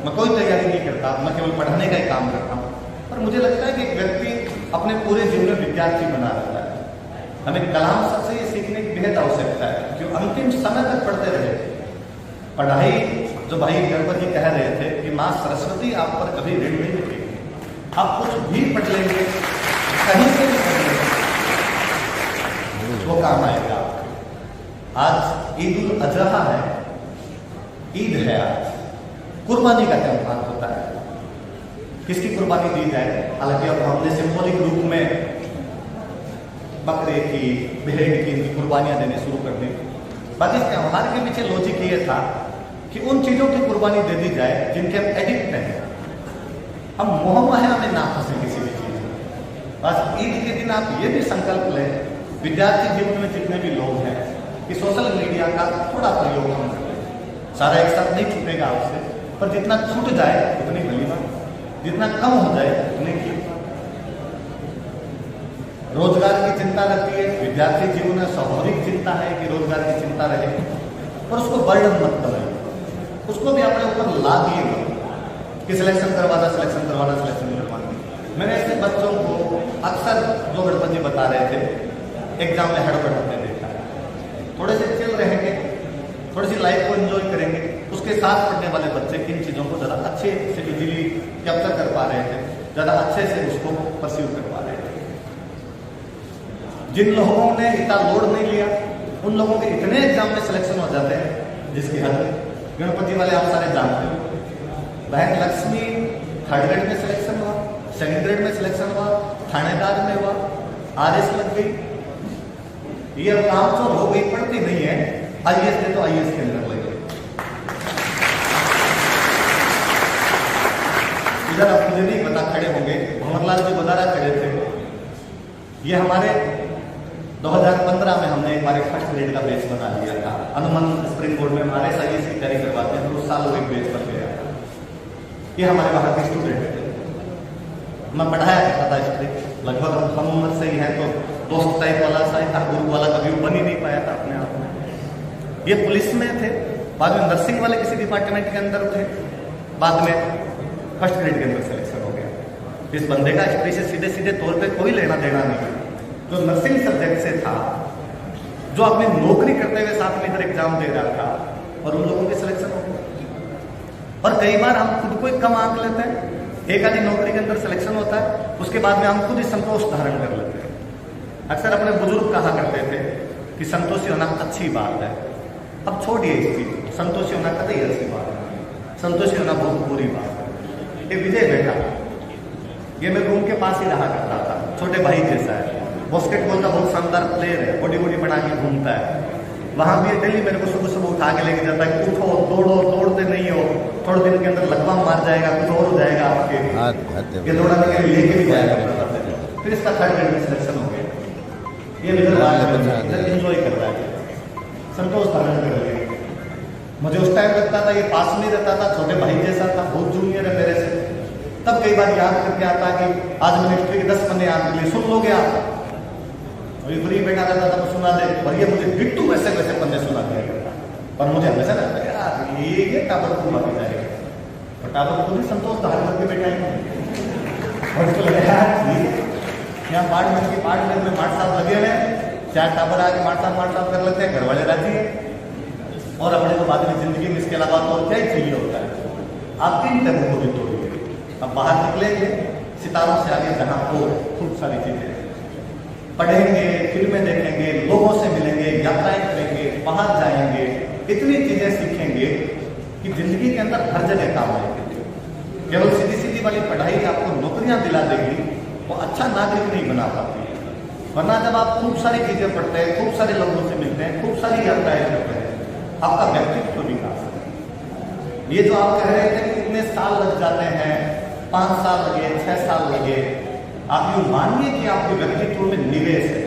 मैं कोई तैयारी नहीं करता, मैं केवल पढ़ने का ही काम करता हूँ, पर मुझे लगता है कि एक व्यक्ति अपने पूरे जीवन में विद्यार्थी बना रहता है। हमें कलाम सर से ये सीखने की बेहद आवश्यकता है कि अंतिम समय तक पढ़ते रहे। पढ़ाई जो भाई गणपति कह रहे थे कि माँ सरस्वती आप पर कभी ऋण नहीं रखेगी, आप कुछ भी पढ़ लेंगे, कहीं से भी पढ़ लेंगे, वो काम आएगा। आज ईद उल अजहा है, ईद है, आज कुर्बानी का त्यौहार होता है। किसकी कुर्बानी दी जाए? हालांकि अब हमने सिंबॉलिक रूप में बकरे की, भेड़ की कुर्बानियां देने शुरू कर दी। बाकी इस त्यौहार के पीछे लॉजिक ये था कि उन चीजों की कुर्बानी दे दी जाए जिनके हम एडिक्ट हैं, हम मोह माया में ना फंसे किसी भी चीज में। बस ईद के दिन आप ये भी संकल्प लें, विद्यार्थी जीवन में जितने भी लोग हैं, कि सोशल मीडिया का थोड़ा प्रयोग हम करें। सारा एक साथ नहीं छूटेगा आपसे, पर जितना छूट जाए उतनी भली बात, जितना कम हो जाए उतनी ठीक। रोजगार की चिंता रहती है, विद्यार्थी जीवन में स्वाभाविक चिंता है कि रोजगार की चिंता रहे, और उसको बर्डन मत बनाइए, उसको भी अपने ऊपर ला दिए कि सिलेक्शन करवाना, सिलेक्शन करवाना, सिलेक्शन करवाना। मैंने ऐसे बच्चों को अक्सर जो गणपति बता रहे थे, एग्जाम में हड़बड़ होते देखा है। थोड़े से चिल रहेंगे, थोड़ी सी लाइफ को एंजॉय करेंगे, उसके साथ पढ़ने वाले बच्चे इन चीज़ों को ज़्यादा अच्छे से इजीली कैप्चर कर पा रहे थे, ज़्यादा अच्छे से उसको परस्यू कर पा रहे थे। जिन लोगों ने इतना लोड नहीं लिया, उन लोगों के इतने एग्जाम में सिलेक्शन हो जाते हैं जिसकी हद नहीं। गणपति वाले आप सारे जानते हो, बहन लक्ष्मी 3rd ग्रेड में सिलेक्शन हुआ, 2nd ग्रेड में सिलेक्शन हुआ, थानेदार में हुआ, RS लग गई, ये काम तो हो गई, पढ़ती नहीं है, IAS ने तो IAS के अंदर लग गई। इधर आप मुझे नहीं पता खड़े होंगे, भंवरलाल जी बदारा खड़े थे। ये हमारे 2015 में हमने एक बार 1st ग्रेड का बैच बना लिया था, अनुमान स्प्रिंग बोर्ड में हमारे IAS की तैयारी करवाते हैं, तो उस साल वो एक बैच बन गया था। ये हमारे वहाँ के स्टूडेंट थे, मैं पढ़ाया करता था स्प्रिंग, लगभग हम उम्र से ही है, तो दोस्त टाइप वाला सा था, गुरु वाला कभी बन ही नहीं पाया था अपने आप में। ये पुलिस में थे, बाद में नर्सिंग वाले किसी डिपार्टमेंट के अंदर थे, बाद में 1st ग्रेड के अंदर सिलेक्शन हो गया। इस बंदे का हिस्ट्री से सीधे सीधे तौर पे कोई लेना देना नहीं, जो नर्सिंग सब्जेक्ट से था, जो अपनी नौकरी करते हुए साथ में इधर एग्जाम दे रहा था, और उन लोगों के सिलेक्शन हो गया। और कई बार हम खुद को ही कम आंक लेते हैं, एक आधी नौकरी के अंदर सिलेक्शन होता है, उसके बाद में हम खुद ही संतोष धारण कर लेते हैं। अक्सर अपने बुजुर्ग कहा करते थे कि संतोषी होना अच्छी बात है। अब छोड़िए इस चीज, संतोषी होना कतई अच्छी बात है, संतोषी होना बहुत बुरी बात है। ये विजय बेटा, ये मैं रूम के पास ही रहा करता था, छोटे भाई जैसा है, बास्केटबॉल का बहुत शानदार प्लेयर है, बॉडी बॉडी बना के घूमता है। वहाँ भी डेली मेरे को सुबह सुबह उठा के लेके जाता है कि उठो दौड़ो, दौड़ते नहीं हो, थोड़े दिन के अंदर लकवा मार जाएगा, कुछ और हो जाएगा आपके, ये दौड़ाने के लिए लेके भी जाएगा। फिर इसका 3rd ग्रेड में सिलेक्शन हो गया, ये इधर एंजॉय कर रहा है, संतोष धारण कर लिया। मुझे उस टाइम लगता था ये पास नहीं रहता था, छोटे भाई जैसा था, बहुत जूनियर है मेरे से। तब कई बार याद करके आता कि आज मैंने हिस्ट्री के 10 पन्ने याद कर लिए, सुन लोगे आप? अभी फ्री बैठा रहता था तो सुना दे, और ये मुझे बिट्टू वैसे वैसे पन्ने सुना दिया करता। और मुझे हमेशा लगता है यार ये टावर को माफी जाएगा, और टावर को नहीं संतोष धारण करके बैठा और इसको लगा यहाँ पार्ट में मार्ट साहब लगे हुए हैं, 4 टावर आके मार्ट साहब कर लेते हैं, घर वाले राजी है, और अपने को बाद में जिंदगी में इसके अलावा तो क्या ही चाहिए होता है। आप 3 टर्म को भी तोड़िए, अब बाहर निकलेंगे सितारों से आगे, जहाँ और खूब सारी चीजें पढ़ेंगे, फिल्में देखेंगे, लोगों से मिलेंगे, यात्राएं करेंगे, बाहर जाएंगे, इतनी चीजें सीखेंगे कि जिंदगी के अंदर हर जगह काम आएंगे। केवल सीधी वाली पढ़ाई आपको नौकरियां दिला देगी, वो अच्छा नागरिक नहीं बना पाती। वरना जब आप खूब सारी चीजें पढ़ते हैं, खूब सारे लोगों से मिलते हैं, खूब सारी यात्राएं करते हैं, आपका व्यक्तित्व विकास है। ये जो आप कह रहे थे कि कितने साल लग जाते हैं, 5 साल लगे, 6 साल लगे, आप यूँ मानिए कि आपके व्यक्तित्व में निवेश है।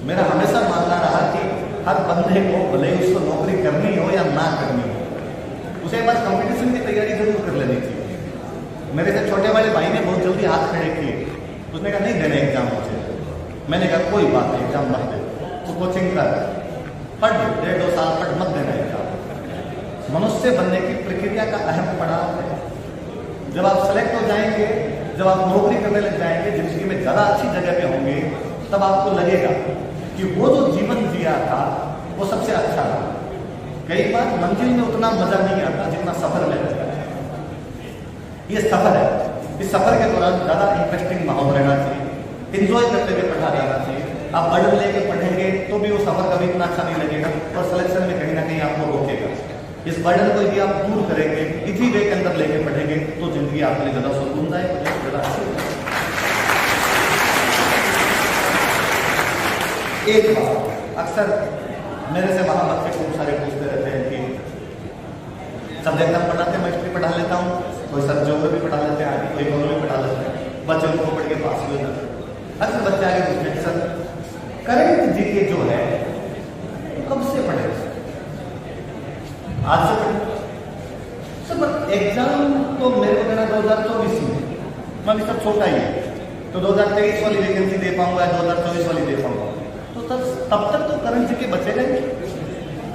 मेरा हमेशा मानना रहा कि हर बंदे को भले ही उसको नौकरी करनी हो या ना करनी हो, उसे एक बार कंपटीशन की तैयारी जरूर कर लेनी चाहिए। मेरे से छोटे वाले भाई ने बहुत जल्दी हाथ खड़े किए, उसने कहा नहीं देना एग्जाम मुझे। मैंने कहा कोई बात नहीं, एग्जाम मत दे, तो कोचिंग कर, पढ़ 1.5-2 साल पढ़, मत देना एग्जाम। मनुष्य बनने की प्रक्रिया का अहम पड़ाव है। जब आप सेलेक्ट हो जाएंगे, जब आप नौकरी करने लग जाएंगे, जिंदगी में ज़्यादा अच्छी जगह पे होंगे, तब आपको लगेगा कि वो जो जीवन जिया था वो सबसे अच्छा था। कई बार मंजिल में उतना मजा नहीं आता जितना सफर में लगता है। ये सफर है, इस सफर के दौरान ज़्यादा इंटरेस्टिंग माहौल रहना चाहिए, इंजॉय करते हुए पढ़ा जाना चाहिए। आप बर्डन लेके पढ़ेंगे तो भी वो सफर कभी इतना अच्छा नहीं लगेगा, और सिलेक्शन में कहीं ना कहीं आपको रोकेगा। इस बर्डन को यदि आप दूर करेंगे, इसी वे के अंदर लेके पढ़ेंगे, तो जिंदगी आपके लिए ज़्यादा सुकूनदायक, ज़्यादा अच्छी होगी। एक बात अक्सर मेरे से वहाँ बच्चे खूब सारे पूछते रहते हैं कि सब्जेक्ट हम पढ़ाते हैं, मैं हिस्ट्री पढ़ा लेता हूँ, कोई सर ज्योग्राफी पढ़ा लेते हैं, आगे कोई इकोनॉमी पढ़ा लेते हैं, बच्चे उनको पढ़ के पास हो जाते हैं। अक्सर बच्चे आगे पूछते हैं सर करंट जीके जो है कब से पढ़े? आज से पढ़े सर? एग्जाम तो मेरे को देना 2024 में, मैं अभी सब छोटा ही है, तो 2023 वाली वैकेंसी दे पाऊंगा, 2024 वाली दे पाऊंगा, तो तब तक तो करंट जीके बचेगा ही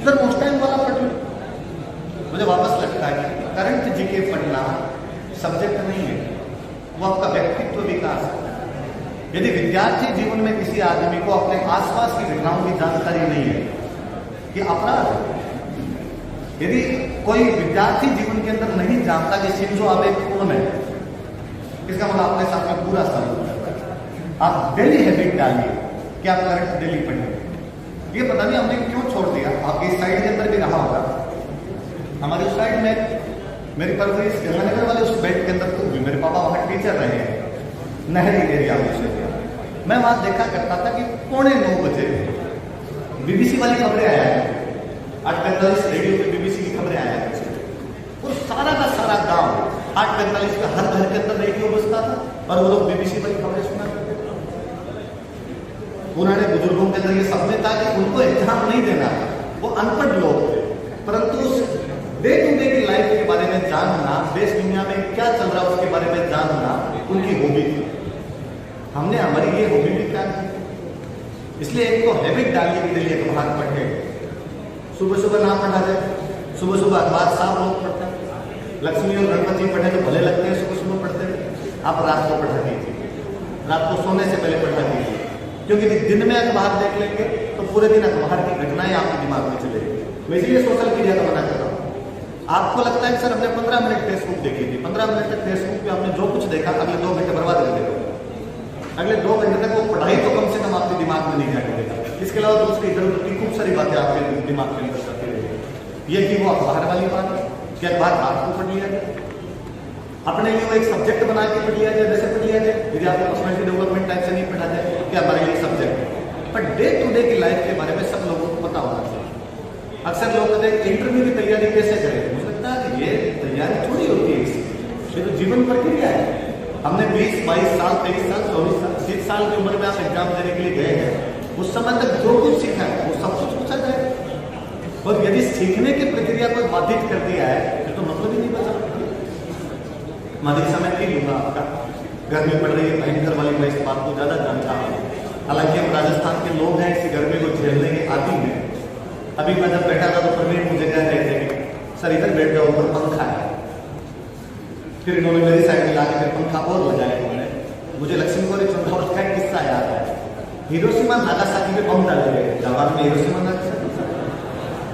सर, उस टाइम वाला पढ़ लो। मुझे वापस लगता है कि करंट जीके पढ़ना सब्जेक्ट नहीं है, वो आपका व्यक्तित्व विकास है। यदि विद्यार्थी जीवन में किसी आदमी को अपने आसपास की घटनाओं की जानकारी नहीं है, कि अपराध है। यदि कोई विद्यार्थी जीवन के अंदर नहीं जानता कि शिंजो आबे कौन है, इसका मतलब अपने साथ में पूरा संबंध है। आप डेली हैबिट डालिए कि आप करंट डेली पढ़िए। ये पता नहीं हमने क्यों छोड़ दिया, आपकी इस साइड के अंदर भी रहा होगा, हमारी उस साइड में मेरी परवरिश गंगानगर वाले उस बेल्ट के अंदर तो भी मेरे पापा वहाँ टीचर रहे हैं, नहरी एरिया में। मैं वहाँ देखा करता था कि 8:45 बजे बीबीसी वाली खबरें आया है, 8:45 रेडियो पे बीबीसी की खबरें आया है, और सारा का सारा गांव 8:45 का हर घर के अंदर रेडियो बजता था, और वो लोग बीबीसी वाली खबरें सुना करते थे। पुराने बुजुर्गों के अंदर ये सपने था कि उनको एग्जाम नहीं देना था, वो अनपढ़ लोग थे, परंतु डे टू डे की लाइफ के बारे में जानना, देश दुनिया में क्या चल रहा है उसके बारे में जानना उनकी हॉबी थी। हमने हमारी ये हॉबी भी क्या की, इसलिए एक तो हैबिट डालिए कि डेली अखबार पढ़े, सुबह सुबह ना पढ़ा जाए, सुबह सुबह अखबार साफ लोग पढ़ते हैं, लक्ष्मी और गणपति पढ़े तो भले लगते हैं, सुबह सुबह पढ़ते हैं। आप रात को पढ़ा कीजिए, रात को सोने से पहले पढ़ा कीजिए, क्योंकि दिन में अखबार देख लेंगे तो पूरे दिन अखबार की घटनाएं आपके दिमाग में चलेगी। मैं इसलिए सोशल मीडिया का मना कर रहा हूँ। आपको लगता है कि सर हमने 15 मिनट फेसबुक देखी थी, 15 मिनट तक फेसबुक पे आपने जो कुछ देखा अगले 2 घंटे बर्बाद कर देगा। अगले 2 घंटे तक वो पढ़ाई तो कम से कम आपके दिमाग में नहीं जाने देगा, इसके अलावा दूसरी इधर उधर की खूब सारी बातें आपके दिमाग के अंदर चलती रहेगी। ये कि वो अखबार वाली बात है कि अखबार रात को पढ़ लिया जाए, अपने लिए वो एक सब्जेक्ट बना के पढ़ लिया जाए, वैसे पढ़ लिया जाए, यदि आपको पर्सनैलिटी डेवलपमेंट टाइप से नहीं पढ़ा जाए कि हमारे लिए सब्जेक्ट है। पर डे टू डे की लाइफ के बारे में सब लोगों को पता होना चाहिए। अक्सर लोग कहते हैं इंटरव्यू की तैयारी कैसे करें, मुझे लगता है कि ये तैयारी थोड़ी होती है इसकी, ये तो जीवन प्रक्रिया है। हमने 20, 22 साल, 23 साल, 24 साल, 30 साल की उम्र में आप एग्जाम देने के लिए गए हैं, उस समय तक जो कुछ सीखा है वो सब कुछ पूछा जाए। और यदि सीखने की प्रक्रिया को बाधित कर दिया है फिर तो मतलब ही नहीं बचा। मैं अधिक समय नहीं लूंगा आपका, गर्मी पड़ रही है भयंकर वाली, मैं इस बात को ज्यादा जानता हूँ। हालांकि हम राजस्थान के लोग हैं, इस गर्मी को झेलने के आदी हैं। अभी मैं जब बैठा था तो प्रवीण मुझे कह रहे थे कि सर इधर बैठ जाओ, ऊपर पंखा है। फिर इन्होंने मेरी साइड में लाके फिर पंखा और लगाया इन्होंने। मुझे लक्ष्मीपुरी चंद्रावत का एक किस्सा याद है। हिरोशिमा नागासाकी में बम डाले गए, जापान में हिरोशिमा नागासाकी,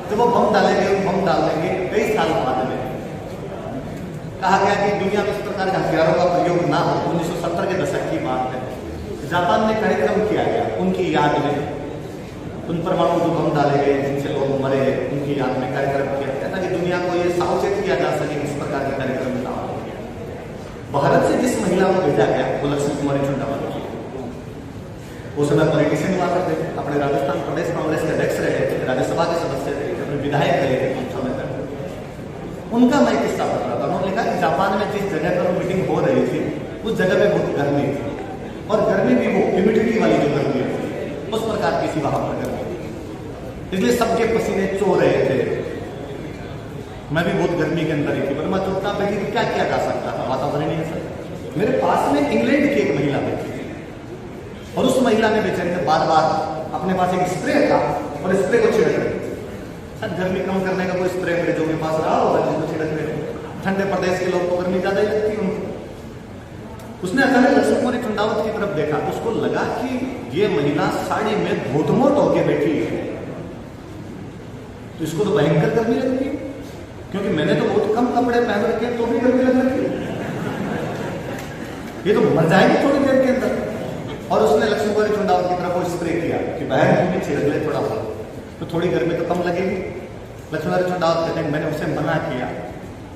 तो वो बम डाले गए, बम डालने के कई साल बाद में कहा गया कि दुनिया में इस प्रकार के हथियारों का प्रयोग ना हो। 1970 के दशक की बात है। जापान में कार्यक्रम किया गया उनकी याद में, उन परमाणु जो बम डाले गए जिनसे लोग मरे, उनकी याद में कार्यक्रम किया गया ताकि दुनिया को ये सावचेत किया जा सके इस प्रकार के कार्यक्रम ना हो। भारत से जिस महिला को भेजा गया वो लक्ष्मी कुमारी चुंडावत थी। उस समय पॉलिटिशियन हुआ करते थे, अपने राजस्थान प्रदेश कांग्रेस के अध्यक्ष रहे थे, राज्यसभा के सदस्य थे, अपने विधायक रहे थे कुछ समय तक। उनका मैं किस्सा बता रहा था। उन्होंने कहा कि जापान में जिस जगह पर मीटिंग हो रही थी उस जगह पे बहुत गर्मी थी, और गर्मी भी वो ह्यूमिडिटी वाली जो गर्मी थी उस प्रकार की सी वहां पर गर्मी थी, इसलिए सबके पसीने चो रहे थे। मैं भी बहुत गर्मी के अंदर ही थी, पर मैं चुपचाप बैठी थी, क्या किया जा सकता था, वातावरण ही ऐसा। मेरे पास में इंग्लैंड की एक महिला बैठी थी और उस महिला ने बेचारे बार बार अपने पास एक स्प्रे था और स्प्रे को छिड़क रही थी। सर गर्मी कम करने का कोई स्प्रे अंग्रेजों के पास रहा होगा जिसको छिड़क रहे थे। ठंडे प्रदेश के लोग को गर्मी ज्यादा ही लगती है उनको। उसने अचानक लक्ष्मी कुमारी चुंडावत की तरफ देखा, उसको लगा कि ये महिला साड़ी में धोतमोट होके बैठी है, तो इसको तो भयंकर गर्मी लगती है, क्योंकि मैंने तो बहुत कम कपड़े पहन रखे तो भी गर्मी लग रही है, ये तो मर जाएगी थोड़ी देर के अंदर। और उसने लक्ष्मी कुमारी चुंडावत की तरफ वो स्प्रे किया कि बाहर भी छिड़क ले थोड़ा सा, तो थोड़ी गर्मी तो कम लगेगी। लक्ष्मी कुमारी चुंडावत कहते हैं मैंने उसे मना किया,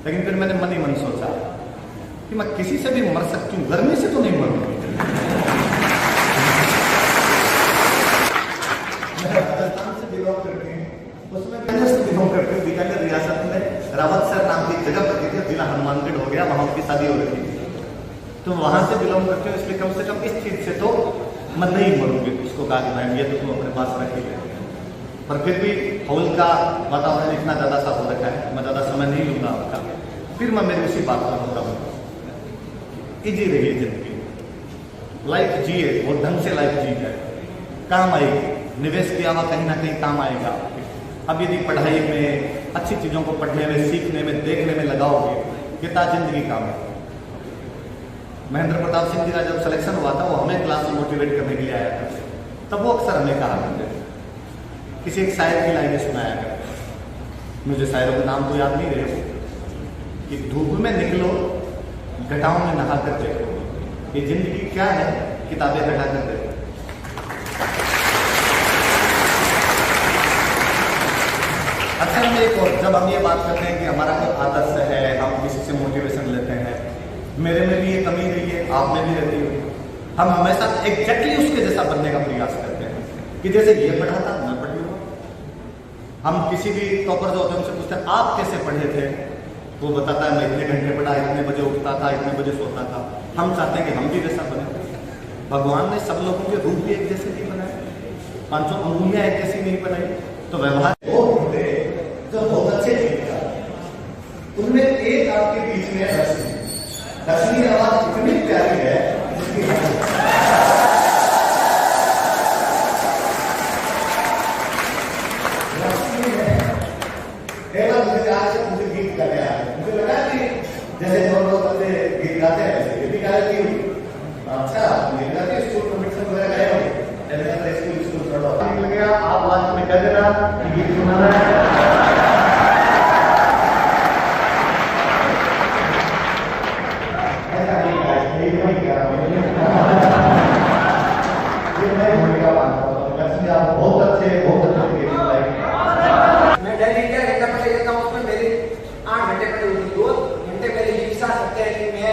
लेकिन फिर मैंने मन ही मन सोचा कि मैं किसी से भी मर सकती हूँ, गर्मी से तो नहीं मरूंगी। मैं राजस्थान से बिलोंग करती हूँ, उसमें बिलोंग करती हूँ। बीकानेर रियासत में रावतसर नाम की जगह पर थी, जिला हनुमानगढ़ हो गया, वहां उनकी शादी हो रही थी, तो वहां से बिलोंग करते हो, इसलिए कम से कम इस चीज से तो मैं नहीं मरूंगी। उसको कहा कि मैम ये तो तुम अपने पास रखिए, पर फिर भी हॉल का वातावरण इतना ज्यादा सा हो रखा है, मैं ज्यादा समय नहीं लूंगा आपका। फिर मैं मेरी उसी बात पर होता हूँ, इजी रहिए जिंदगी, लाइफ जिए, वो ढंग से लाइफ जी जाए, काम आएगी, निवेश किया हुआ कहीं ना कहीं काम आएगा। अब यदि पढ़ाई में, अच्छी चीजों को पढ़ने में, सीखने में, देखने में लगाओगे, कितना जिंदगी काम है। महेंद्र प्रताप सिंह जी का जब सिलेक्शन हुआ था, वो हमें क्लास में मोटिवेट करने के लिए आया था, तब वो अक्सर हमें कहा करते थे, किसी एक शायर की लाइनें सुनाया करते, मुझे शायरों के नाम तो याद नहीं रहे, कि धूप में निकलो घटाओं में नहा कर देखो, ये जिंदगी क्या है, किताबें हटा कर देखो। अक्सर में एक और, जब हम ये बात करते हैं कि हमारा कोई आदर्श है, हम किसी से मोटिवेशन लेते हैं, मेरे में भी ये कमी रही है, आप में भी रहती हो, हम हमेशा एग्जैक्टली उसके जैसा बनने का प्रयास करते हैं कि जैसे ये पढ़ा था मैं पढ़ लूंगा। हम किसी भी टॉपर जो होते हैं उनसे पूछते हैं आप कैसे पढ़े थे, वो बताता है मैं इतने घंटे पढ़ा, इतने बजे उठता था, इतने बजे सोता था। हम चाहते हैं कि हम भी वैसा बने। भगवान ने सब लोगों के रूप भी एक जैसे नहीं बनाए, 500 अंगुलियां एक जैसी नहीं बनाई, तो व्यवहार वो होते जो बहुत अच्छे थे, उनमें एक आपके बीच में रश्मि आवाज इतनी प्यारी है जिसकी रश्मि है। मुझे गीत का गया, मुझे लगा कि जैसे जो लोग अपने गीत गाते हैं वैसे ये भी गाया कि अच्छा गीत गाते स्कूल कॉम्पिटिशन वगैरह गए हो, स्कूल थोड़ा लग गया, आप लास्ट में कह देना कि गीत सुना रहा है। बहुत अच्छे मैं डेली क्या घंटा पढ़े लेता हूँ, उसमें मेरी 8 घंटे पढ़े होती, 2 घंटे मेरे ये विश्वास रखते हैं कि मैं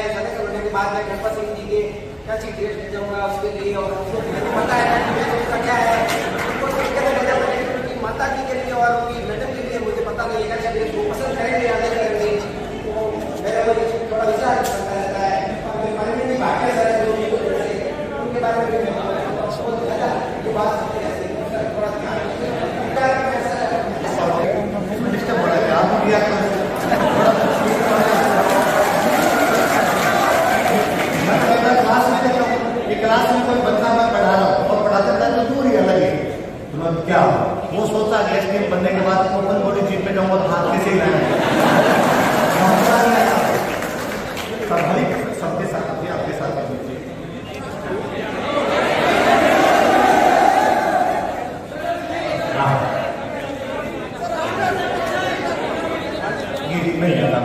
बाद में गणपत सिंह जी के क्या चीज ड्रेस ले जाऊंगा उसके लिए, और मुझे पता है कि क्या है उनको कि माता जी के लिए और उनकी मैडम के लिए मुझे पता नहीं है क्या ड्रेस वो पसंद करेंगे या नहीं करेंगे। तो मेरा थोड़ा विचार करता रहता है की बातें उनके बारे में बहुत ज़्यादा ये बात थोड़ा क्लास में कोई बच्चा मैं पढ़ा रहा हूँ और पढ़ाते था तो दूर ही अलग है, तो क्या वो सोचता है एसडीएम बनने के बाद ओपन बॉडी जीप पे जाऊंगा तो हाथ कैसे हिलाना सबके साथ आपके साथ नहीं जाता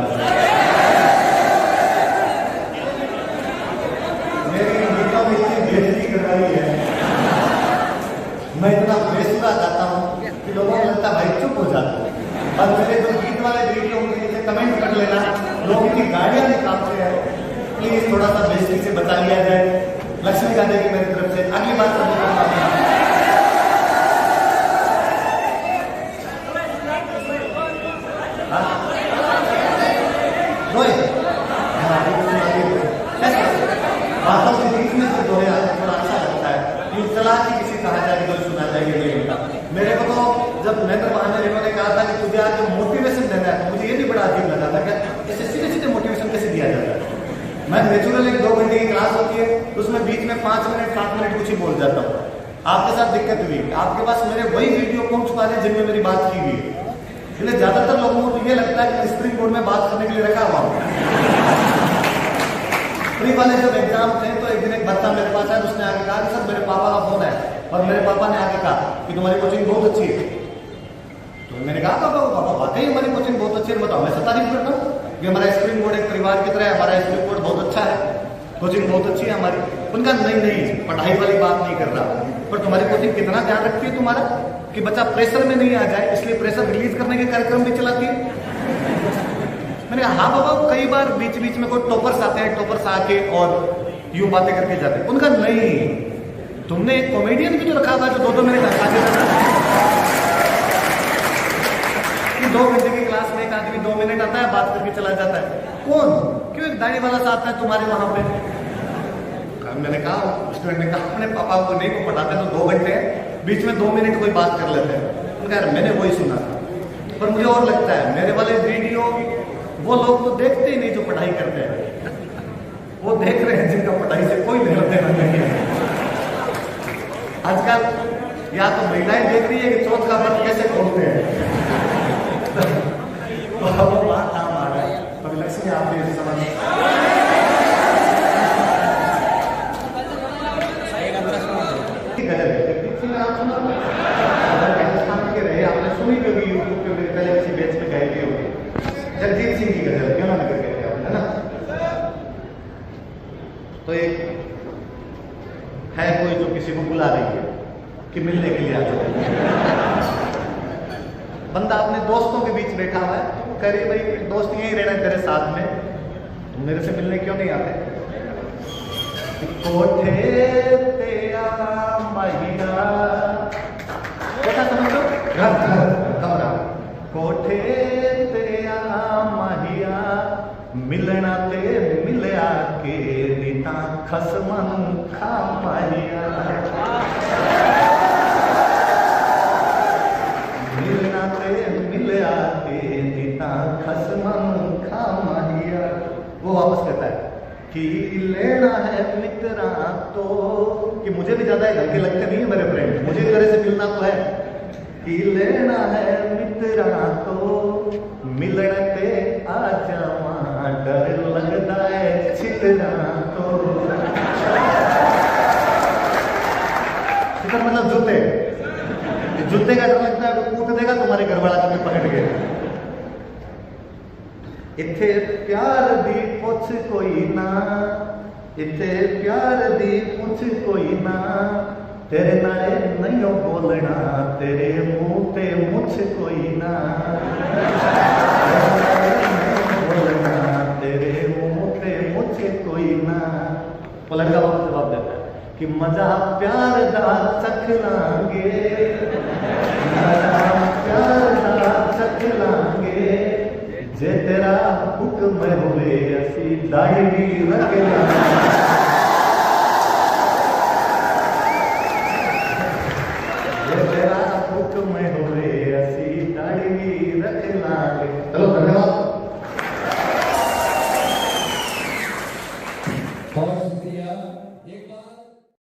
मैं इतना बेसुरा जाता हूँ कि लोगों को लगता है भाई चुप हो जाता है। और मेरे जो गीत वाले वीडियो के नीचे कमेंट कर लेना, लोगों की गाड़ियाँ भी कांपते हैं, प्लीज थोड़ा सा बेइज्जती से बचा लिया जाए। लक्ष्मी का देगी मेरी तरफ से अगली बात बातों के बीच में जो है थोड़ा अच्छा लगता है। सलाह की किसी कहा जाए तो सुना जाएगा नहीं होता। मेरे को तो जब नरेंद्र महाजन इन्होंने कहा था कि तुझे आज मोटिवेशन देना है, तो मुझे ये भी बड़ा अजीब लगा था कि ऐसे सीधे सीधे मोटिवेशन कैसे दिया जाता है। मैं नेचुरल 1-2 घंटे की क्लास होती है, उसमें बीच में 5 मिनट 7 मिनट कुछ ही बोल जाता हूँ। आपके साथ दिक्कत हुई, आपके पास मेरे वही वीडियो पहुंच पा रहे जिनमें मेरी बात की हुई है। इसलिए ज्यादातर लोगों को तो ये लगता है कि स्प्रिंग बोर्ड में बात करने के लिए रखा हुआ हूँ। प्री वाले जब एग्जाम थे तो एक दिन एक बच्चा मेरे पास आया, उसने आके कहा कि सर मेरे पापा का फोन है और मेरे पापा ने आके कहा कि तुम्हारी कोचिंग बहुत अच्छी है। तो मैंने कहा पापा वाकई हमारी कोचिंग बहुत अच्छी है, मैं तो हमेशा तारीफ करता हूँ कि हमारा स्प्रिंग बोर्ड एक परिवार की तरह है, हमारा स्प्रिंग बोर्ड बहुत अच्छा है, कोचिंग बहुत अच्छी है हमारी। उनका नहीं पढ़ाई वाली बात नहीं कर रहा, पर तुम्हारी कोचिंग कितना ध्यान रखती है तुम्हारा कि बच्चा प्रेशर में नहीं आ जाए, इसलिए प्रेशर रिलीज करने के कार्यक्रम भी चलाती है। मैंने कहा हाँ बाबा, कई बार बीच बीच में कोई टॉपर्स आते हैं, टॉपर्स आके और यूं बातें करके जाते हैं। उनका नहीं, तुमने एक कॉमेडियन भी तो रखा था जो 2-2 मिनट आगे 2 घंटे की क्लास में एक आदमी 2 मिनट आता है, बात करके चला जाता है। कौन? क्यों एक दाढ़ी वाला सा आता है तुम्हारे वहां पे? मैंने कहा, स्टूडेंट ने कहा अपने पापा को नहीं को पढ़ाते तो 2 घंटे बीच में 2 मिनट कोई बात कर लेते हैं। उनका मैंने वही सुना था, पर मुझे और लगता है मेरे वाले वीडियो वो लोग तो देखते ही नहीं जो पढ़ाई करते हैं, वो देख रहे हैं जिनका पढ़ाई से कोई लेना देना नहीं है। आजकल या तो महिलाएं देख रही है कि चौथ का व्रत कैसे खोलते हैं, तो अब वो बात काम आ रहा है। तो लक्ष्मी आप ये समझ गजल है, राजस्थान के रहे, आपने सुनी भी होगी यूट्यूब पे, मेरे पहले किसी बेच पे गए भी होगी, जगजीत सिंह की गजल क्यों ना निकल गए आपने, है ना। तो एक है कोई जो किसी को बुला रही है कि मिलने के लिए आ जाए। बंदा अपने दोस्तों के बीच बैठा हुआ है, तो कह रही भाई दोस्त यहीं रहना तेरे साथ में, तुम मेरे से मिलने क्यों नहीं आते? कोठे तेरा महिला, कोठा समझ लो, घर कमरा, कोठे तेरा महिया मिलना ते मिलया के निता खसमन खा महिया, मिलना ते मिलया के निता खसमन खा महिया। वो वापस कहता है कि लेना है मित्रा तो, कि मुझे भी ज्यादा हल्के लगते नहीं है मेरे फ्रेंड, मुझे तेरे से मिलना तो है, कि लेना है मित्रा तो मिलते आ जावा डर लगता है छितना तो। मतलब जूते, जूते का डर लगता है तो कूट देगा तुम्हारे घर वाला तुम्हें पकड़ के। इथे प्यार दी पुछ कोई ना, इथे प्यार दी पुछ कोई ना, तेरे नाले नहीं बोलना, तेरे मुंह ते मुछ कोई ना, बोलना तेरे मुंह ते मुझे कोई ना। वो लड़का वापस जवाब देता है कि मजा प्यार दा चख लांगे, मजा प्यार दा चख लांगे, जे तेरा हुक्म होवे असी दाई भी रख लांगे।